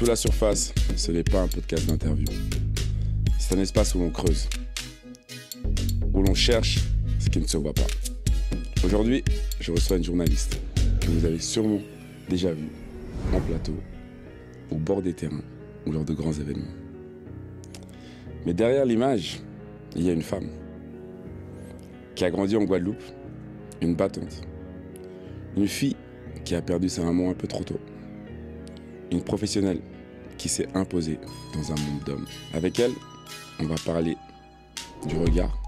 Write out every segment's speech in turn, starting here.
Sous la surface, ce n'est pas un podcast d'interview. C'est un espace où l'on creuse, où l'on cherche ce qui ne se voit pas. Aujourd'hui, je reçois une journaliste que vous avez sûrement déjà vue en plateau, au bord des terrains ou lors de grands événements. Mais derrière l'image, il y a une femme qui a grandi en Guadeloupe, une battante, une fille qui a perdu sa maman un peu trop tôt, une professionnelle qui s'est imposée dans un monde d'hommes. Avec elle, on va parler du regard,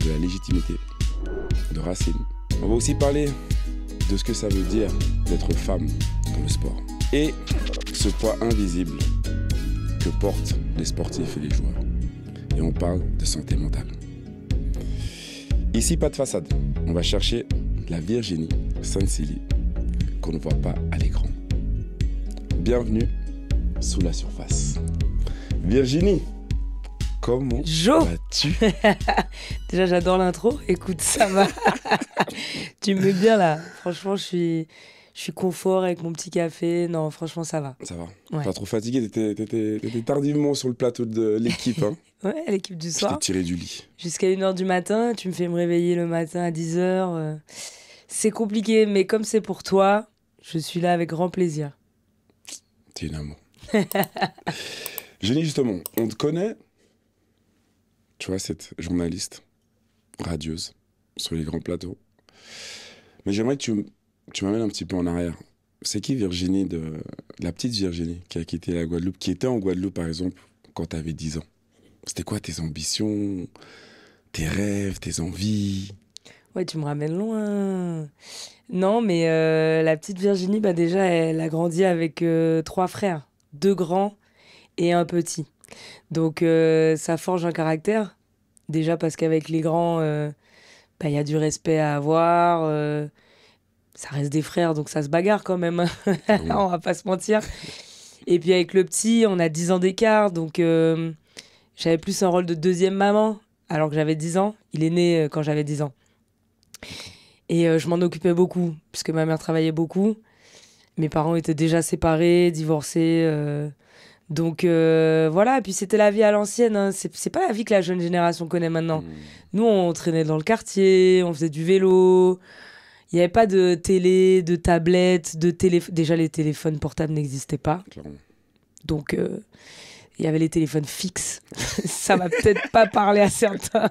de la légitimité, de Racine. On va aussi parler de ce que ça veut dire d'être femme dans le sport et ce poids invisible que portent les sportifs et les joueurs. Et on parle de santé mentale. Ici, pas de façade. On va chercher la Virginie Saint-Célie qu'on ne voit pas à l'écran. Bienvenue sous la surface. Virginie, comment vas-tu? Déjà, j'adore l'intro. Écoute, ça va. Tu me mets bien là. Franchement, je suis confort avec mon petit café. Non, franchement, ça va. Ça va. Ouais. Pas trop fatigué? T'étais tardivement sur le plateau de l'équipe. Hein. Ouais, l'équipe du Je soir. t'ai tiré du lit. Jusqu'à 1h du matin. Tu me fais me réveiller le matin à 10h. C'est compliqué, mais comme c'est pour toi, je suis là avec grand plaisir. T'es une amour. Jenny, justement, on te connaît, tu vois, cette journaliste, radieuse, sur les grands plateaux. Mais j'aimerais que tu m'amènes un petit peu en arrière. C'est qui Virginie, la petite Virginie, qui a quitté la Guadeloupe, qui était en Guadeloupe, par exemple, quand tu avais 10 ans? C'était quoi tes ambitions, tes rêves, tes envies? Ouais, tu me ramènes loin. Non, mais la petite Virginie, bah déjà, elle a grandi avec 3 frères. 2 grands et un petit. Donc, ça forge un caractère. Déjà parce qu'avec les grands, il y a du respect à avoir. Ça reste des frères, donc ça se bagarre quand même. On va pas se mentir. Et puis avec le petit, on a 10 ans d'écart. Donc, j'avais plus un rôle de deuxième maman alors que j'avais 10 ans. Il est né quand j'avais 10 ans. Et je m'en occupais beaucoup, puisque ma mère travaillait beaucoup. Mes parents étaient déjà séparés, divorcés. Donc voilà, et puis c'était la vie à l'ancienne. Hein. C'est pas la vie que la jeune génération connaît maintenant. Nous, on traînait dans le quartier, on faisait du vélo. Il n'y avait pas de télé, de tablette, de téléphone. Déjà, les téléphones portables n'existaient pas. Clairement. Donc, il y avait les téléphones fixes. Ça va peut-être pas parler à certains.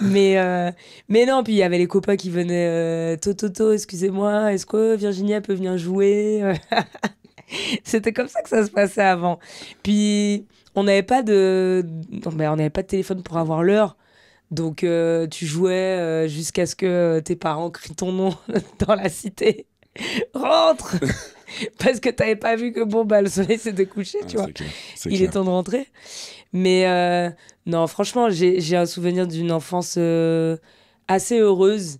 mais non, puis il y avait les copains qui venaient. Toto, excusez-moi, est-ce que Virginie peut venir jouer? C'était comme ça que ça se passait avant. Puis, on n'avait pas de téléphone pour avoir l'heure. Donc, tu jouais jusqu'à ce que tes parents crient ton nom dans la cité. Rentre! Parce que t'avais pas vu que le soleil s'était couché, tu vois. Il clair. est temps de rentrer. Mais non, franchement, j'ai un souvenir d'une enfance assez heureuse.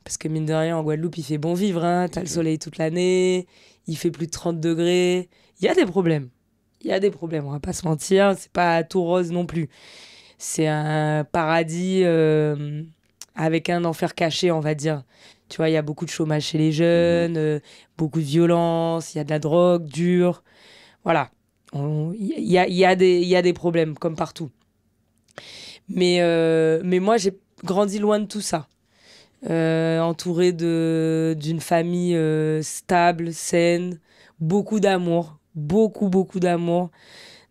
Parce que mine de rien, en Guadeloupe, il fait bon vivre. Hein. T'as le soleil toute l'année. Il fait plus de 30 degrés. Il y a des problèmes. On va pas se mentir. C'est pas tout rose non plus. C'est un paradis avec un enfer caché, on va dire. Tu vois, il y a beaucoup de chômage chez les jeunes, beaucoup de violence, il y a de la drogue dure. Voilà. Il y a des problèmes, comme partout. Mais moi, j'ai grandi loin de tout ça. Entourée d'une famille stable, saine, beaucoup d'amour. Beaucoup d'amour.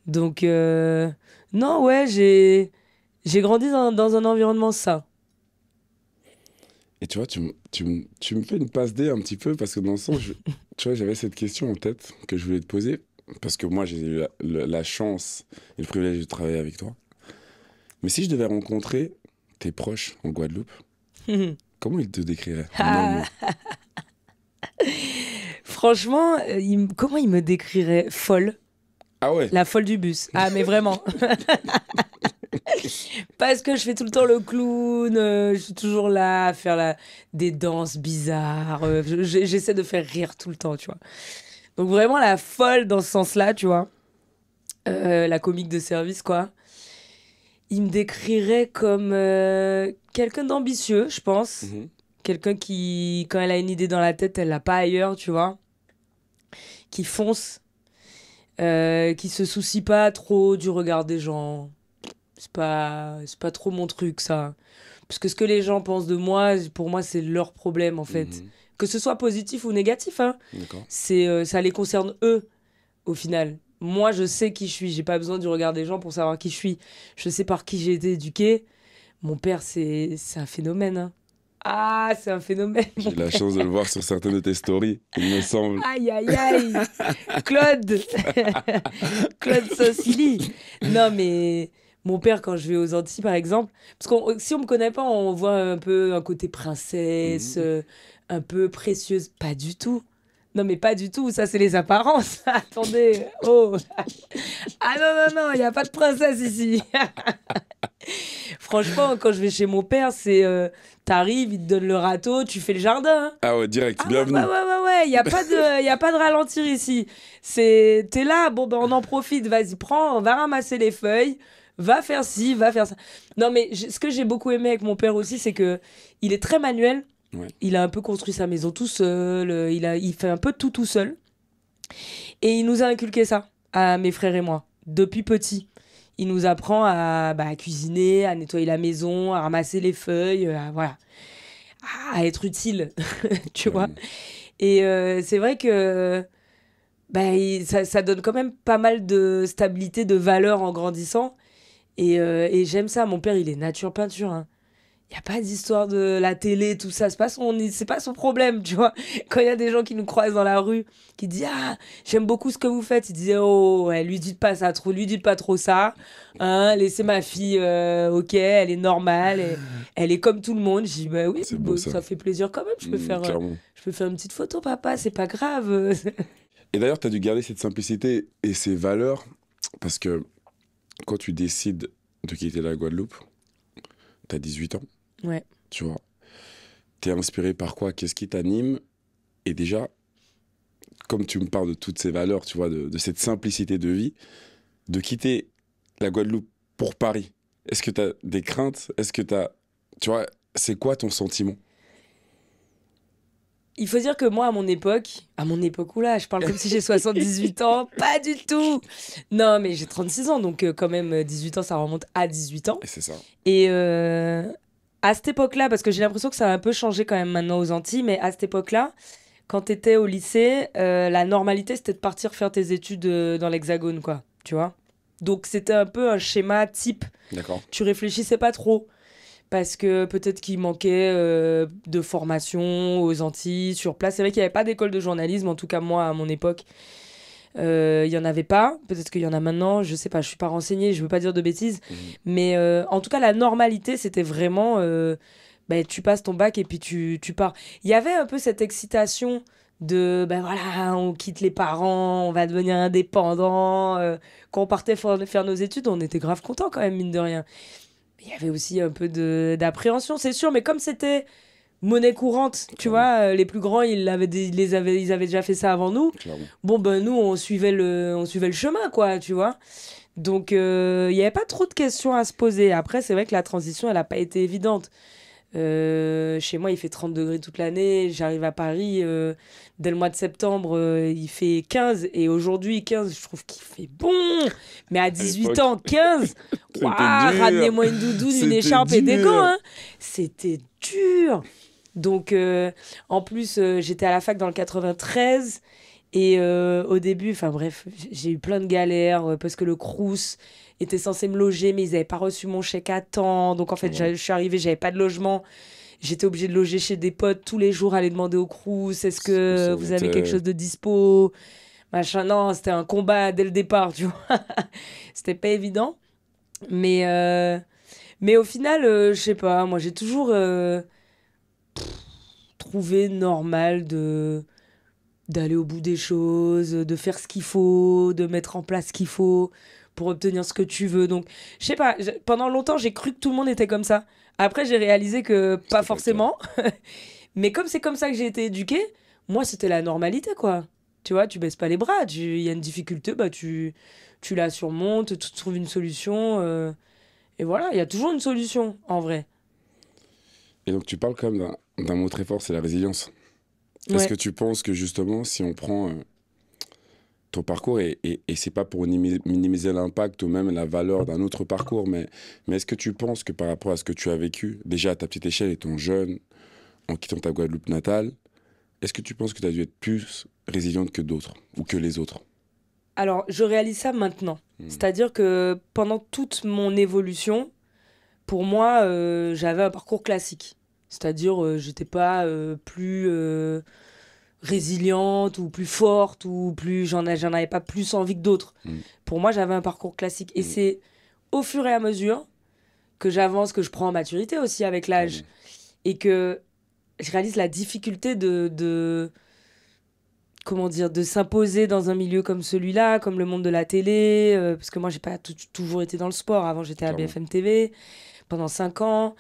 Donc, non, ouais, j'ai grandi dans un environnement sain. Et tu vois, tu me fais une passe D un petit peu, parce que dans le sens, tu vois, j'avais cette question en tête que je voulais te poser, parce que moi, j'ai eu la chance et le privilège de travailler avec toi. Mais si je devais rencontrer tes proches en Guadeloupe, comment ils te décriraient? Franchement, comment ils me décriraient? Folle. Ah ouais? La folle du bus. Ah, mais vraiment. Parce que je fais tout le temps le clown, je suis toujours là à faire des danses bizarres, j'essaie de faire rire tout le temps, tu vois. Donc vraiment la folle dans ce sens-là, tu vois. La comique de service, quoi. Il me décrirait comme quelqu'un d'ambitieux, je pense. Quelqu'un qui, quand elle a une idée dans la tête, elle l'a pas ailleurs, tu vois. Qui fonce. qui se soucie pas trop du regard des gens. C'est pas trop mon truc, ça. Parce que ce que les gens pensent de moi, pour moi, c'est leur problème, en fait. Mhm. Que ce soit positif ou négatif, hein. D'accord. Ça les concerne eux, au final. Moi, je sais qui je suis. J'ai pas besoin du regard des gens pour savoir qui je suis. Je sais par qui j'ai été éduquée. Mon père, c'est un phénomène, hein. Ah, c'est un phénomène, J'ai mon eu la père. chance de le voir sur certaines de tes stories, il me semble. Aïe, aïe, aïe. Claude. Claude Saucilly. Non, mais mon père, quand je vais aux Antilles, par exemple, parce que si on me connaît pas, on voit un peu un côté princesse, Mhm. un peu précieuse. Pas du tout. Non, mais pas du tout. Ça, c'est les apparences. Attendez. Oh. Ah non, non, non, il n'y a pas de princesse ici. Franchement, quand je vais chez mon père, t'arrives, il te donne le râteau, tu fais le jardin, hein. Ah ouais, direct, Ah ouais, ouais, bienvenue. ouais, ouais, ouais, y a pas de ralentir ici. T'es là, bon ben on en profite, vas-y, prends, on va ramasser les feuilles, va faire ci, va faire ça. Non mais ce que j'ai beaucoup aimé avec mon père aussi, c'est que il est très manuel, Ouais. il a un peu construit sa maison tout seul, il fait un peu tout seul. Et il nous a inculqué ça, à mes frères et moi, depuis petit. Il nous apprend à cuisiner, à nettoyer la maison, à ramasser les feuilles, voilà, à être utile, tu vois. Clairement. Et c'est vrai que ça donne quand même pas mal de stabilité, de valeur en grandissant. Et j'aime ça. Mon père, il est nature peinture, hein. Il n'y a pas d'histoire de la télé, tout ça. C'est pas son problème, tu vois. Quand il y a des gens qui nous croisent dans la rue, qui disent ah, j'aime beaucoup ce que vous faites, il disait oh, ouais, lui dites pas ça trop, lui dites pas trop ça. Hein, laissez ma fille, ok, elle est normale, elle est comme tout le monde. Je dis bah oui, C'est beau ça. ça fait plaisir quand même. Clairement. Je peux faire une petite photo, papa, c'est pas grave. Et d'ailleurs, tu as dû garder cette simplicité et ces valeurs parce que quand tu décides de quitter la Guadeloupe, tu as 18 ans, Ouais. tu vois. Tu es inspiré par quoi? Qu'est-ce qui t'anime? Et déjà, comme tu me parles de toutes ces valeurs, tu vois, de cette simplicité de vie, de quitter la Guadeloupe pour Paris, est-ce que tu as des craintes? Est-ce que tu as... Tu vois, c'est quoi ton sentiment? Il faut dire que moi, à mon époque, oula, je parle comme si j'ai 78 ans, pas du tout. Non, mais j'ai 36 ans, donc quand même, 18 ans, ça remonte à 18 ans. Et c'est ça. Et à cette époque-là, parce que j'ai l'impression que ça a un peu changé quand même maintenant aux Antilles, mais à cette époque-là, quand t'étais au lycée, la normalité, c'était de partir faire tes études dans l'Hexagone, quoi, tu vois. Donc c'était un peu un schéma type. D'accord. Tu réfléchissais pas trop parce que peut-être qu'il manquait de formation aux Antilles, sur place. C'est vrai qu'il n'y avait pas d'école de journalisme, en tout cas moi, à mon époque. Il y en avait pas. Peut-être qu'il y en a maintenant, je sais pas, je suis pas renseignée, je veux pas dire de bêtises. Mhm. Mais en tout cas, la normalité, c'était vraiment... tu passes ton bac et puis tu pars. Il y avait un peu cette excitation de, ben voilà, on quitte les parents, on va devenir indépendant. Quand on partait faire nos études, on était grave contents quand même, mine de rien. Il y avait aussi un peu d'appréhension, c'est sûr, mais comme c'était monnaie courante, tu Clairement. vois, les plus grands, ils avaient déjà fait ça avant nous. Clairement. Bon, ben nous, on suivait le chemin, quoi, tu vois. Donc, il n'y avait pas trop de questions à se poser. Après, c'est vrai que la transition, elle n'a pas été évidente. Chez moi, il fait 30 degrés toute l'année. J'arrive à Paris, dès le mois de septembre, il fait 15. Et aujourd'hui, 15, je trouve qu'il fait bon. Mais à À 18 l'époque, ans, 15, waouh, c'était dur. ramenez-moi une doudoune, une C'était écharpe et des gants, dur. hein. C'était dur. Donc, en plus, j'étais à la fac dans le 93. Et au début, enfin bref, j'ai eu plein de galères parce que le Crous était censé me loger, mais ils n'avaient pas reçu mon chèque à temps. Donc en fait, Ouais. je suis arrivée, j'avais pas de logement. J'étais obligée de loger chez des potes tous les jours, aller demander au Crous, est-ce que Ça vous avez quelque montait. chose de dispo? Machin, non, c'était un combat dès le départ, tu vois. C'était pas évident. Mais, euh, mais au final, je sais pas, moi j'ai toujours trouvé normal d'aller au bout des choses, de faire ce qu'il faut, de mettre en place ce qu'il faut pour obtenir ce que tu veux. Donc, je sais pas, pendant longtemps, j'ai cru que tout le monde était comme ça. Après, j'ai réalisé que pas C'était pas le cas. forcément. Mais comme c'est comme ça que j'ai été éduquée, moi, c'était la normalité, quoi. Tu vois, tu baisses pas les bras. Il y a une difficulté, bah, tu la surmontes, tu trouves une solution. Et voilà, il y a toujours une solution, en vrai. Et donc, tu parles quand même d'un mot très fort, c'est la résilience. Est-ce Ouais. que tu penses que justement, si on prend ton parcours et c'est pas pour minimiser l'impact ou même la valeur d'un autre parcours, mais est-ce que tu penses que par rapport à ce que tu as vécu, déjà à ta petite échelle étant jeune, en quittant ta Guadeloupe natale, est-ce que tu penses que tu as dû être plus résiliente que d'autres ou que les autres? Alors, je réalise ça maintenant. C'est-à-dire que pendant toute mon évolution, pour moi, j'avais un parcours classique. C'est-à-dire, j'étais pas plus résiliente ou plus forte ou plus j'en avais pas plus envie que d'autres. Pour moi, j'avais un parcours classique. Et c'est au fur et à mesure que j'avance, que je prends en maturité aussi avec l'âge et que je réalise la difficulté de comment dire, de s'imposer dans un milieu comme celui-là, comme le monde de la télé, parce que moi, j'ai pas toujours été dans le sport. Avant, j'étais à BFM TV pendant 5 ans.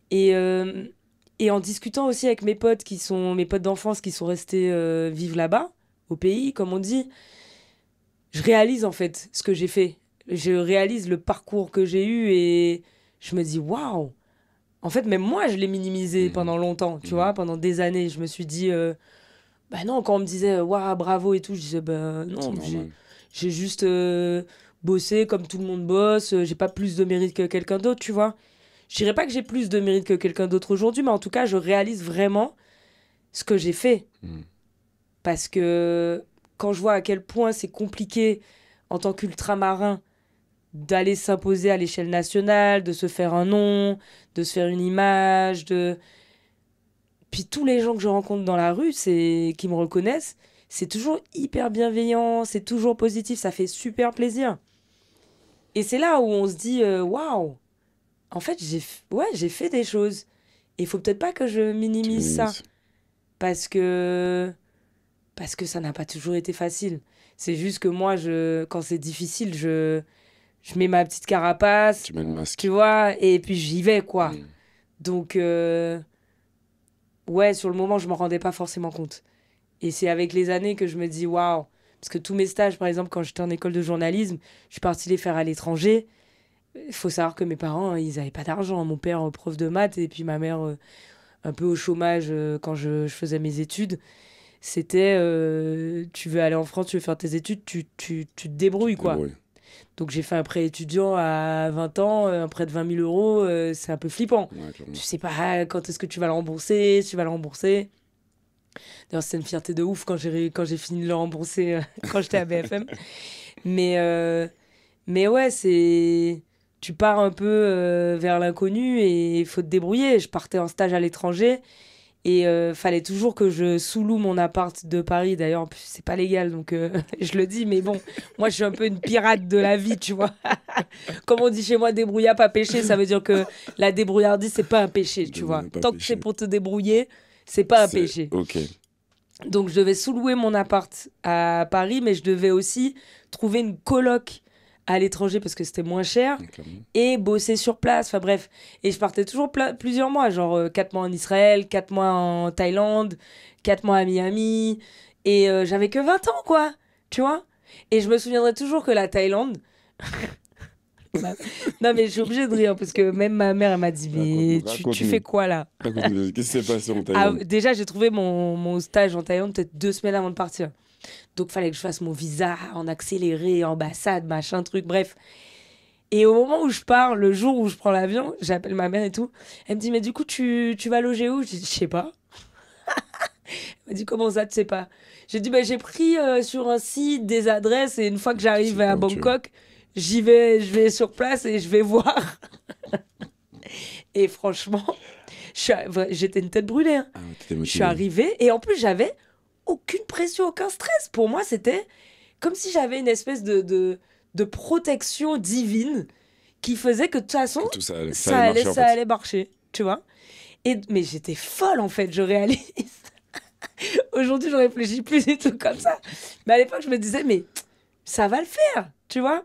Et en discutant aussi avec mes potes mes potes d'enfance qui sont restés vivre là-bas, au pays, comme on dit, je réalise en fait ce que j'ai fait. Je réalise le parcours que j'ai eu et je me dis waouh! En fait, même moi, je l'ai minimisé pendant longtemps, tu vois, pendant des années. Je me suis dit, bah non, quand on me disait waouh, bravo et tout, je disais, bah non, j'ai juste bossé comme tout le monde bosse, j'ai pas plus de mérite que quelqu'un d'autre, tu vois. Je dirais pas que j'ai plus de mérite que quelqu'un d'autre aujourd'hui, mais en tout cas, je réalise vraiment ce que j'ai fait. Parce que quand je vois à quel point c'est compliqué en tant qu'ultramarin d'aller s'imposer à l'échelle nationale, de se faire un nom, de se faire une image, Puis tous les gens que je rencontre dans la rue, qui me reconnaissent, c'est toujours hyper bienveillant, c'est toujours positif, ça fait super plaisir. Et c'est là où on se dit, waouh! En fait, j'ai fait des choses. Et il faut peut-être pas que je minimise ça. Parce que ça n'a pas toujours été facile. C'est juste que moi, quand c'est difficile, je mets ma petite carapace. Tu mets le masque. Tu vois, et puis j'y vais, quoi. Donc, ouais, sur le moment, je m'en rendais pas forcément compte. Et c'est avec les années que je me dis, waouh. Parce que tous mes stages, par exemple, quand j'étais en école de journalisme, je suis partie les faire à l'étranger. Il faut savoir que mes parents, ils n'avaient pas d'argent. Mon père, prof de maths, et puis ma mère, un peu au chômage quand je faisais mes études. C'était, tu veux aller en France, tu veux faire tes études, tu te débrouilles, quoi. Donc j'ai fait un prêt étudiant à 20 ans, un prêt de 20 000 euros, c'est un peu flippant. Tu sais pas quand est-ce que tu vas le rembourser, si tu vas le rembourser. D'ailleurs, c'était une fierté de ouf quand j'ai fini de le rembourser quand j'étais à BFM. Mais ouais, tu pars un peu vers l'inconnu et il faut te débrouiller. Je partais en stage à l'étranger et fallait toujours que je sous-loue mon appart de Paris. D'ailleurs, c'est pas légal, donc je le dis, mais bon, moi je suis un peu une pirate de la vie, tu vois. Comme on dit chez moi, débrouillard, pas péché, ça veut dire que la débrouillardise, c'est pas un péché, tu vois. Tant que c'est pour te débrouiller, c'est pas un péché. Ok. Donc je devais sous-louer mon appart à Paris, mais je devais aussi trouver une coloc à l'étranger parce que c'était moins cher et bosser sur place, enfin bref. Et je partais toujours plusieurs mois, genre 4 mois en Israël, 4 mois en Thaïlande, 4 mois à Miami. Et j'avais que 20 ans, quoi, tu vois. Et je me souviendrai toujours que la Thaïlande... Non, mais je suis obligée de rire parce que même ma mère, elle m'a dit, mais tu fais quoi là? Qu'est-ce qui s'est passé en Thaïlande? Déjà, j'ai trouvé mon stage en Thaïlande peut-être 2 semaines avant de partir. Donc, il fallait que je fasse mon visa en accéléré, ambassade, machin, truc, bref. Et au moment où je pars, le jour où je prends l'avion, j'appelle ma mère et tout. Elle me dit, mais du coup, tu vas loger où? Je dis, je sais pas. Elle m'a dit, comment ça, tu sais pas? J'ai dit, j'ai pris sur un site des adresses et une fois que j'arrive à Bangkok, je vais sur place et je vais voir. Et franchement, j'étais une tête brûlée. Hein. Je suis arrivée et en plus, j'avais aucune pression, aucun stress. Pour moi, c'était comme si j'avais une espèce de protection divine qui faisait que de toute façon, ça allait marcher, tu vois. Mais j'étais folle, en fait, je réalise. Aujourd'hui, je réfléchis plus du tout comme ça. Mais à l'époque, je me disais, mais ça va le faire, tu vois.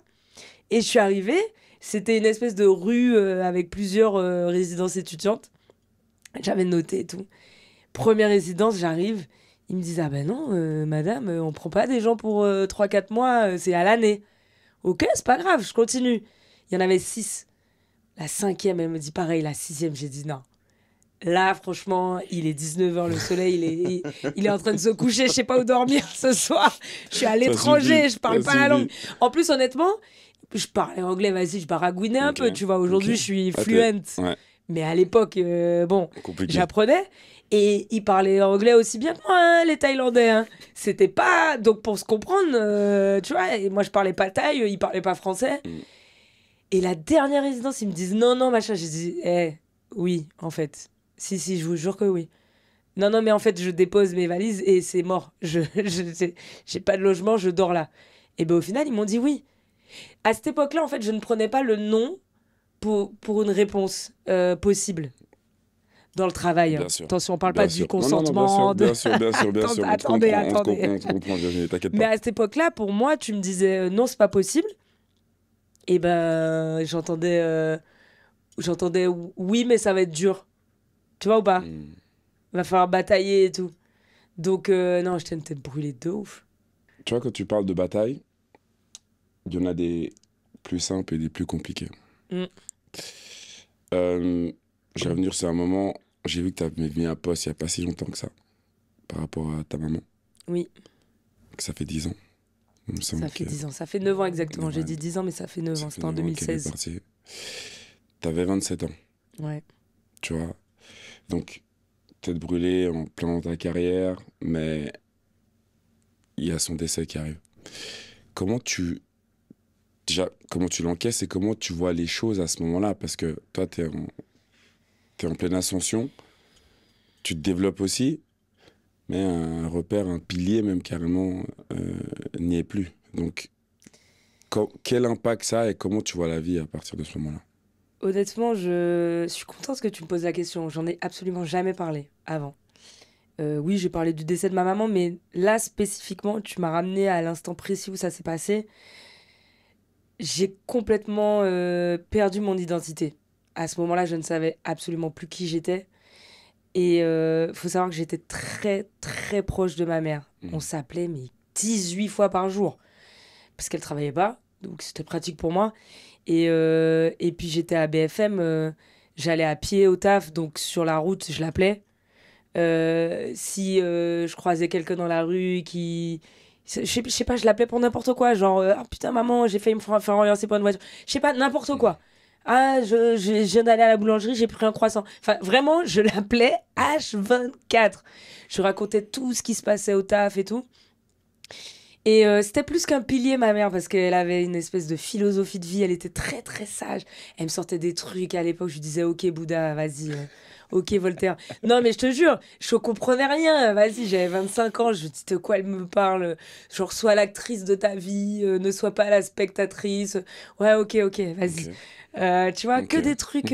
Et je suis arrivée, c'était une espèce de rue avec plusieurs résidences étudiantes. J'avais noté et tout. Première résidence, j'arrive. Ils me disent, ah ben non, madame, on prend pas des gens pour 3-4 mois, c'est à l'année. Ok, c'est pas grave, je continue. Il y en avait 6. La 5e, elle me dit pareil. La 6e, j'ai dit non. Là, franchement, il est 19h, le soleil, il est en train de se coucher, je sais pas où dormir ce soir. Je suis à l'étranger, je parle pas la langue. En plus, honnêtement, je parlais anglais, vas-y, je baragouinais un peu, tu vois. Aujourd'hui, je suis fluent. Ouais. Mais à l'époque, bon, Compliqué. j'apprenais. Et ils parlaient anglais aussi bien que moi, hein, les Thaïlandais. Hein. C'était pas... Donc, pour se comprendre, tu vois, et moi, je parlais pas thaï, ils parlaient pas français. Et la dernière résidence, ils me disent non, non, machin. J'ai dit, oui, en fait. Si, je vous jure que oui. Non, non, mais en fait, je dépose mes valises et c'est mort. J'ai pas de logement, je dors là. Et ben au final, ils m'ont dit oui. À cette époque-là, en fait, je ne prenais pas le non pour une réponse possible dans le travail. Bien sûr. Attention, on parle Bien pas sûr. du consentement. Bien sûr. Attendez. On te comprend, Virginie, t'inquiète pas. Mais à cette époque-là, pour moi, tu me disais non, c'est pas possible. Et ben, j'entendais oui, mais ça va être dur. Tu vois ou pas? Va falloir batailler et tout. Donc, non, je t'aime brûler de ouf. Tu vois, quand tu parles de bataille, il y en a des plus simples et des plus compliqués. Je vais revenir sur un moment, j'ai vu que tu avais mis un post il n'y a pas si longtemps que ça, par rapport à ta maman. Oui. Que ça fait 10 ans. Ça fait 10 ans, ça fait 9 ans exactement. J'ai dit 10 ans, mais ça fait 9 ans, c'était en 2016. T'avais 27 ans. Ouais. Tu vois, donc tête brûlée en plein dans ta carrière, mais il y a son décès qui arrive. Comment tu l'encaisses et comment tu vois les choses à ce moment-là? Parce que toi, t'es en pleine ascension, tu te développes aussi, mais un repère, un pilier même carrément n'y est plus. Donc, quel impact ça a et comment tu vois la vie à partir de ce moment-là? Honnêtement, je suis contente que tu me poses la question. J'en ai absolument jamais parlé avant. Oui, j'ai parlé du décès de ma maman, mais là, spécifiquement, tu m'as ramené à l'instant précis où ça s'est passé. J'ai complètement perdu mon identité. À ce moment-là, je ne savais absolument plus qui j'étais. Et faut savoir que j'étais très, très proche de ma mère. On s'appelait, mais 18 fois par jour. Parce qu'elle travaillait pas, donc c'était pratique pour moi. Et puis j'étais à BFM, j'allais à pied au taf, donc sur la route, je l'appelais. Si je croisais quelqu'un dans la rue qui... Je sais pas, je l'appelais pour n'importe quoi, genre ah putain maman, j'ai failli me faire relancer par une voiture. Je sais pas, n'importe quoi. Ah, je viens d'aller à la boulangerie, j'ai pris un croissant. Enfin, vraiment, je l'appelais H24. Je racontais tout ce qui se passait au taf et tout. Et c'était plus qu'un pilier, ma mère, parce qu'elle avait une espèce de philosophie de vie. Elle était très, très sage. Elle me sortait des trucs à l'époque. Je lui disais, OK, Bouddha, vas-y. OK, Voltaire. Non, mais je te jure, je comprenais rien. Vas-y, j'avais 25 ans. Je me dis, de quoi elle me parle? Genre, sois l'actrice de ta vie, ne sois pas la spectatrice. Ouais, OK, vas-y. Tu vois, que des trucs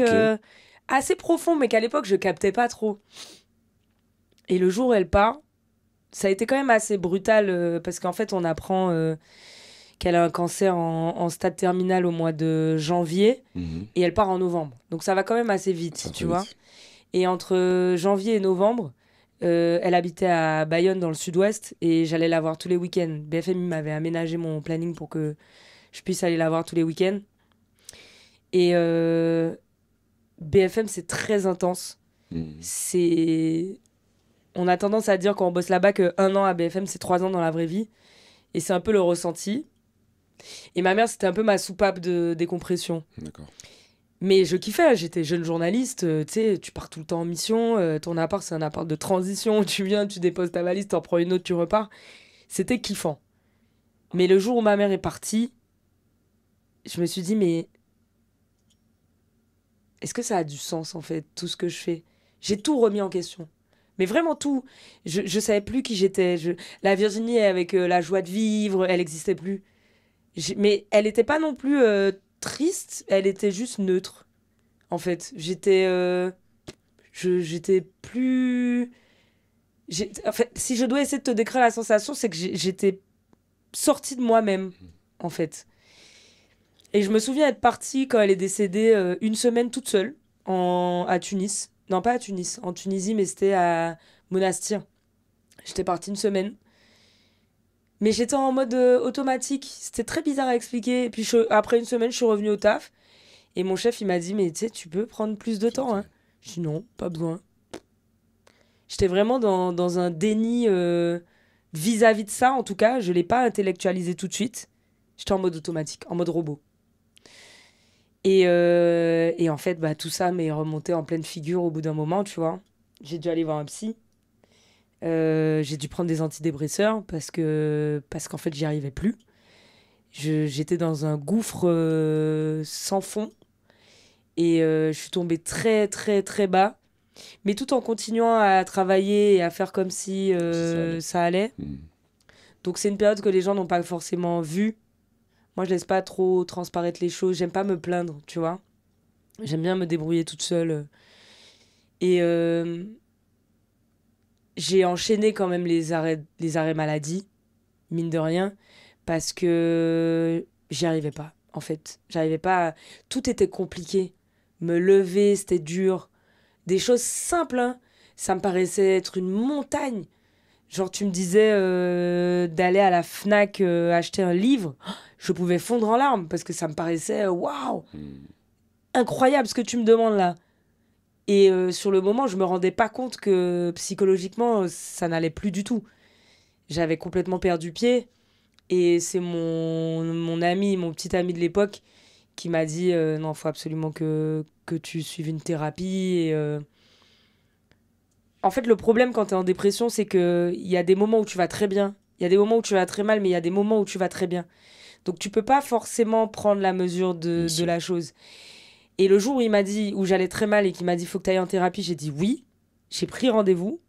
assez profonds, mais qu'à l'époque, je captais pas trop. Et le jour où elle part, ça a été quand même assez brutal parce qu'en fait, on apprend qu'elle a un cancer en stade terminal au mois de janvier et elle part en novembre. Donc ça va quand même assez vite, tu vois. Et entre janvier et novembre, elle habitait à Bayonne dans le sud-ouest et j'allais la voir tous les week-ends. BFM m'avait aménagé mon planning pour que je puisse aller la voir tous les week-ends. Et BFM, c'est très intense. On a tendance à dire quand on bosse là-bas que 1 an à BFM, c'est 3 ans dans la vraie vie. Et c'est un peu le ressenti. Et ma mère, c'était un peu ma soupape de décompression. D'accord. Mais je kiffais, j'étais jeune journaliste, tu sais, tu pars tout le temps en mission, ton appart, c'est un appart de transition, tu viens, tu déposes ta valise, t'en prends une autre, tu repars. C'était kiffant. Mais le jour où ma mère est partie, je me suis dit, mais est-ce que ça a du sens, en fait, tout ce que je fais? J'ai tout remis en question. Mais vraiment tout. Je savais plus qui j'étais. La Virginie avec la joie de vivre, elle n'existait plus. Mais elle n'était pas non plus triste, elle était juste neutre. En fait, j'étais plus... En fait, si je dois essayer de te décrire la sensation, c'est que j'étais sortie de moi-même, en fait. Et je me souviens être partie quand elle est décédée 1 semaine toute seule à Tunis. Non, pas à Tunis, en Tunisie, mais c'était à Monastir. J'étais partie 1 semaine. Mais j'étais en mode automatique. C'était très bizarre à expliquer. Et puis après 1 semaine, je suis revenue au taf. Et mon chef, il m'a dit, mais tu sais, tu peux prendre plus de temps. Hein. Je dis non, pas besoin. J'étais vraiment dans un déni vis-à-vis de ça, en tout cas. Je ne l'ai pas intellectualisé tout de suite. J'étais en mode automatique, en mode robot. Et en fait, bah, tout ça m'est remonté en pleine figure au bout d'un moment, tu vois. J'ai dû aller voir un psy. J'ai dû prendre des antidépresseurs parce qu'en fait, j'y arrivais plus. J'étais dans un gouffre sans fond et je suis tombée très, très, très bas. Mais tout en continuant à travailler et à faire comme si ça allait. Donc, c'est une période que les gens n'ont pas forcément vue. Moi, je laisse pas trop transparaître les choses. J'aime pas me plaindre, tu vois. J'aime bien me débrouiller toute seule. Et j'ai enchaîné quand même les arrêts maladie, mine de rien, parce que j'y arrivais pas, en fait. J'arrivais pas. Tout était compliqué. Me lever, c'était dur. Des choses simples, hein. Ça me paraissait être une montagne. Genre, tu me disais d'aller à la Fnac acheter un livre. Je pouvais fondre en larmes parce que ça me paraissait waouh, incroyable ce que tu me demandes là. Et sur le moment, je me rendais pas compte que psychologiquement, ça n'allait plus du tout. J'avais complètement perdu pied. Et c'est mon ami, mon petit ami de l'époque, qui m'a dit non, il faut absolument que tu suives une thérapie. En fait, le problème quand tu es en dépression, c'est qu'il y a des moments où tu vas très bien. Il y a des moments où tu vas très mal, mais il y a des moments où tu vas très bien. Donc tu peux pas forcément prendre la mesure de la chose. Et le jour où il m'a dit, où j'allais très mal et qu'il m'a dit, faut que tu ailles en thérapie, j'ai dit oui. J'ai pris rendez-vous.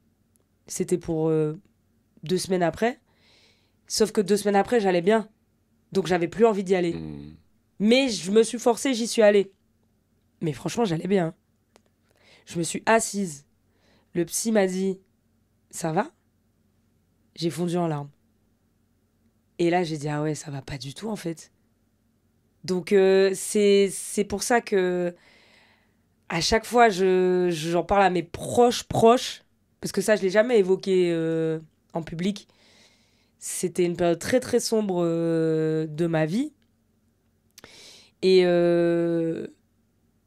C'était pour 2 semaines après. Sauf que 2 semaines après, j'allais bien. Donc j'avais plus envie d'y aller. Mais je me suis forcée, j'y suis allée. Mais franchement, j'allais bien. Je me suis assise. Le psy m'a dit, ça va? J'ai fondu en larmes. Et là, j'ai dit, ah ouais, ça va pas du tout en fait. Donc c'est pour ça que à chaque fois, j'en parle à mes proches, parce que ça, je l'ai jamais évoqué en public. C'était une période très, très sombre de ma vie. Et, euh,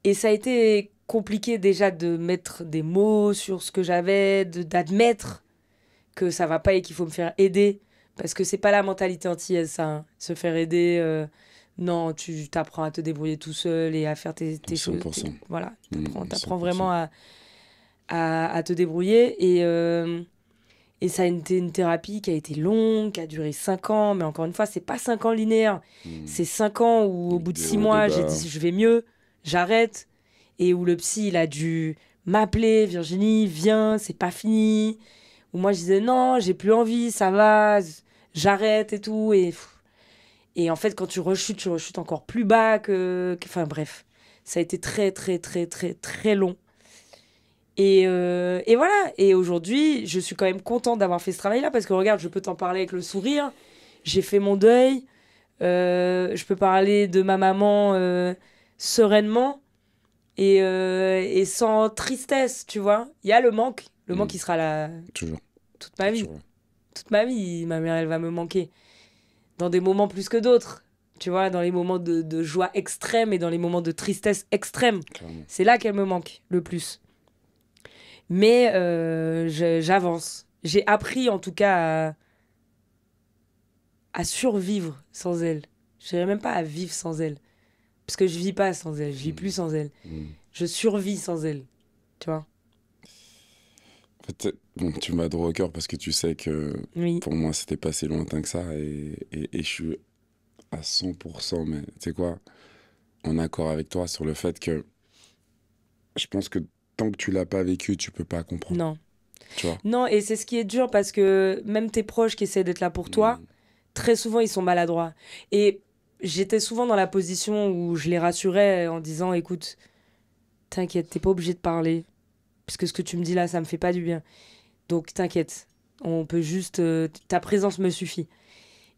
et ça a été compliqué déjà de mettre des mots sur ce que j'avais, d'admettre que ça va pas et qu'il faut me faire aider. Parce que c'est pas la mentalité antillaise, ça, hein. Se faire aider, non, tu t'apprends à te débrouiller tout seul et à faire tes choses. 100%. Voilà, t'apprends 100%. vraiment à te débrouiller. Et ça a été une thérapie qui a été longue, qui a duré 5 ans. Mais encore une fois, c'est pas 5 ans linéaires. C'est 5 ans où, au bout de 6 mois, j'ai dit je vais mieux, j'arrête. Et où le psy, il a dû m'appeler, Virginie, viens, c'est pas fini. Où moi, je disais non, j'ai plus envie, ça va, j'arrête et tout. Et en fait, quand tu rechutes encore plus bas Enfin bref, ça a été très, très, très, très, très long. Et voilà. Et aujourd'hui, je suis quand même contente d'avoir fait ce travail-là parce que regarde, je peux t'en parler avec le sourire. J'ai fait mon deuil. Je peux parler de ma maman sereinement et sans tristesse, tu vois. Il y a le manque. Le manque, il sera là Toujours. toute ma vie. Toujours. Toute ma vie, ma mère, elle va me manquer. Dans des moments plus que d'autres. Tu vois, dans les moments de joie extrême et dans les moments de tristesse extrême. Clairement. C'est là qu'elle me manque le plus. Mais j'avance. J'ai appris en tout cas à survivre sans elle. Je dirais même pas à vivre sans elle. Parce que je vis pas sans elle, je vis plus sans elle. Je survis sans elle. Tu vois? En fait, bon, tu m'as droit au cœur parce que tu sais que Oui. pour moi, c'était pas si lointain que ça. Et je suis à 100%, mais tu sais quoi, en accord avec toi sur le fait que je pense que tant que tu l'as pas vécu, tu peux pas comprendre. Non. Tu vois? Non, et c'est ce qui est dur parce que même tes proches qui essaient d'être là pour toi, très souvent ils sont maladroits. Et j'étais souvent dans la position où je les rassurais en disant écoute, t'inquiète, t'es pas obligé de parler. Parce que ce que tu me dis là, ça me fait pas du bien. Donc t'inquiète, on peut juste. Ta présence me suffit.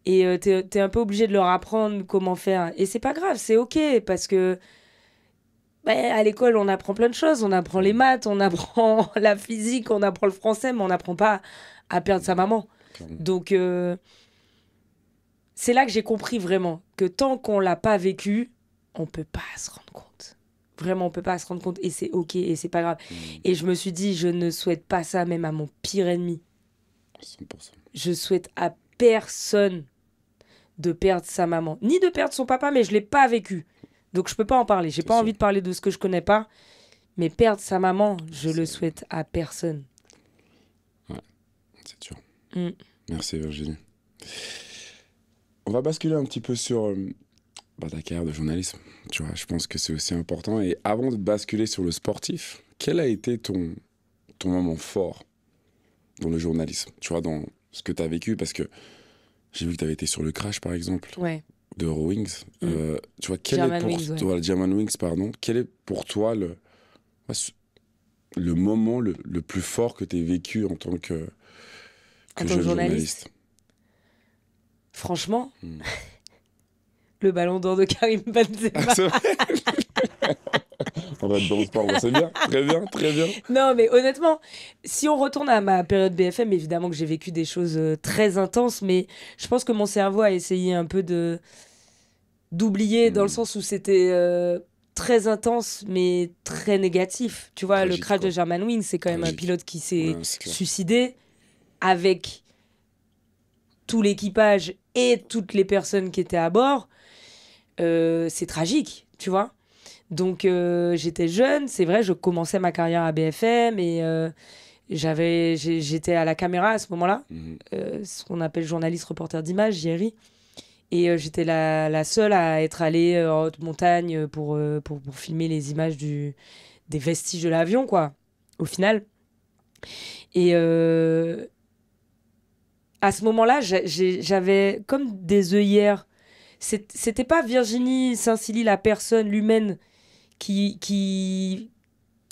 Et t'es un peu obligé de leur apprendre comment faire. Et c'est pas grave, c'est ok, parce que bah, à l'école, on apprend plein de choses. On apprend les maths, on apprend la physique, on apprend le français, mais on n'apprend pas à perdre sa maman. Clairement. Donc, c'est là que j'ai compris vraiment que tant qu'on l'a pas vécu, on peut pas se rendre compte. Vraiment, on peut pas se rendre compte et c'est ok et c'est pas grave. Et je me suis dit, je ne souhaite pas ça même à mon pire ennemi. 100%. Je souhaite à personne de perdre sa maman, ni de perdre son papa, mais je l'ai pas vécu. Donc je peux pas en parler. J'ai C'est pas sûr. envie de parler de ce que je connais pas, mais perdre sa maman, je le souhaite à personne. C'est sûr. Mm. Merci Virginie. On va basculer un petit peu sur ta carrière de journalisme. Tu vois, je pense que c'est aussi important. Et avant de basculer sur le sportif, quel a été ton moment fort dans le journalisme? Tu vois, dans ce que tu as vécu, parce que j'ai vu que tu avais été sur le Crash, par exemple, Ouais. de Eurowings. Tu vois, German Wings, ouais. le German Wings, pardon. Quel est pour toi le moment le plus fort que tu aies vécu en tant que jeune journaliste? Franchement, le ballon d'or de Karim Benzema. Ah, c'est vrai. On va être dans le sport, c'est bien, très bien, très bien. Non, mais honnêtement, si on retourne à ma période BFM, évidemment que j'ai vécu des choses très intenses, mais je pense que mon cerveau a essayé un peu d'oublier dans le sens où c'était très intense, mais très négatif. Tu vois, Tragique, le crash quoi. de Germanwings, c'est quand même un Tragique. pilote qui s'est Ouais, c'est clair. suicidé avec tout l'équipage et toutes les personnes qui étaient à bord. C'est tragique, tu vois. Donc j'étais jeune, c'est vrai, je commençais ma carrière à BFM et j'étais à la caméra à ce moment-là, ce qu'on appelle journaliste reporter d'image, JRI. Et j'étais la seule à être allée en haute montagne pour filmer les images des vestiges de l'avion, quoi, au final. Et à ce moment-là, j'avais comme des œillères. C'était pas Virginie Saint-Silly, la personne, l'humaine, qui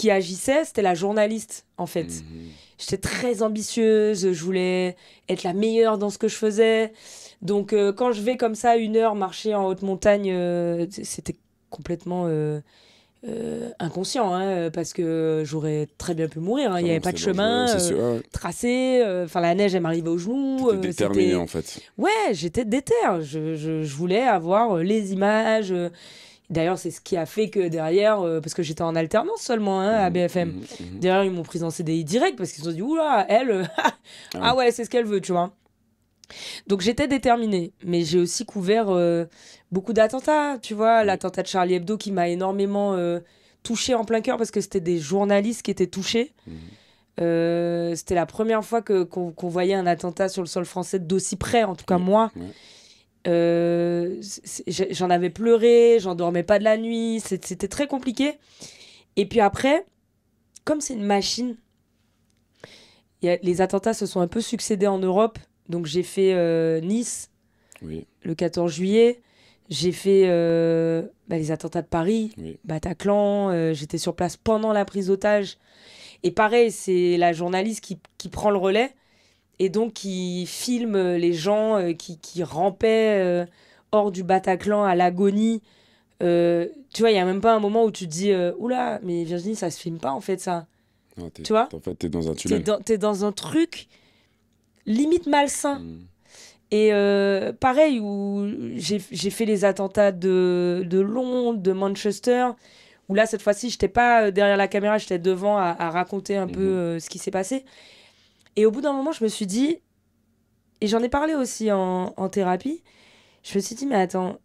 agissait, c'était la journaliste, en fait. J'étais très ambitieuse, je voulais être la meilleure dans ce que je faisais. Donc, quand je vais comme ça 1 heure marcher en haute montagne, c'était complètement inconscient, hein, parce que j'aurais très bien pu mourir. Hein. Il n'y avait pas de chemin tracé. Enfin, la neige, elle m'arrivait aux genoux. T'étais déterminée, en fait. Ouais, j'étais déter. Je voulais avoir les images. D'ailleurs, c'est ce qui a fait que derrière, parce que j'étais en alternance seulement à BFM, derrière, ils m'ont pris en CDI direct parce qu'ils se sont dit, oula, elle, ah ouais, c'est ce qu'elle veut, tu vois. Donc j'étais déterminée, mais j'ai aussi couvert beaucoup d'attentats, tu vois, l'attentat de Charlie Hebdo qui m'a énormément touchée en plein cœur parce que c'était des journalistes qui étaient touchés. C'était la première fois qu'on voyait un attentat sur le sol français d'aussi près, en tout cas moi. J'en avais pleuré, j'en dormais pas de la nuit, c'était très compliqué. Et puis après, comme c'est une machine, les attentats se sont un peu succédés en Europe. Donc j'ai fait Nice le 14 juillet, j'ai fait les attentats de Paris, Bataclan, j'étais sur place pendant la prise d'otage. Et pareil, c'est la journaliste qui prend le relais et donc qui filme les gens qui rampaient hors du Bataclan à l'agonie. Tu vois, il n'y a même pas un moment où tu te dis oula, mais Virginie, ça se filme pas en fait ça. Non, tu vois, en fait, t'es dans un tunnel. T'es dans un truc limite malsain. Et pareil, où j'ai fait les attentats de Londres, de Manchester, où là, cette fois-ci, j'étais pas derrière la caméra, j'étais devant à raconter un peu ce qui s'est passé. Et au bout d'un moment, je me suis dit, et j'en ai parlé aussi en thérapie, je me suis dit, mais attends,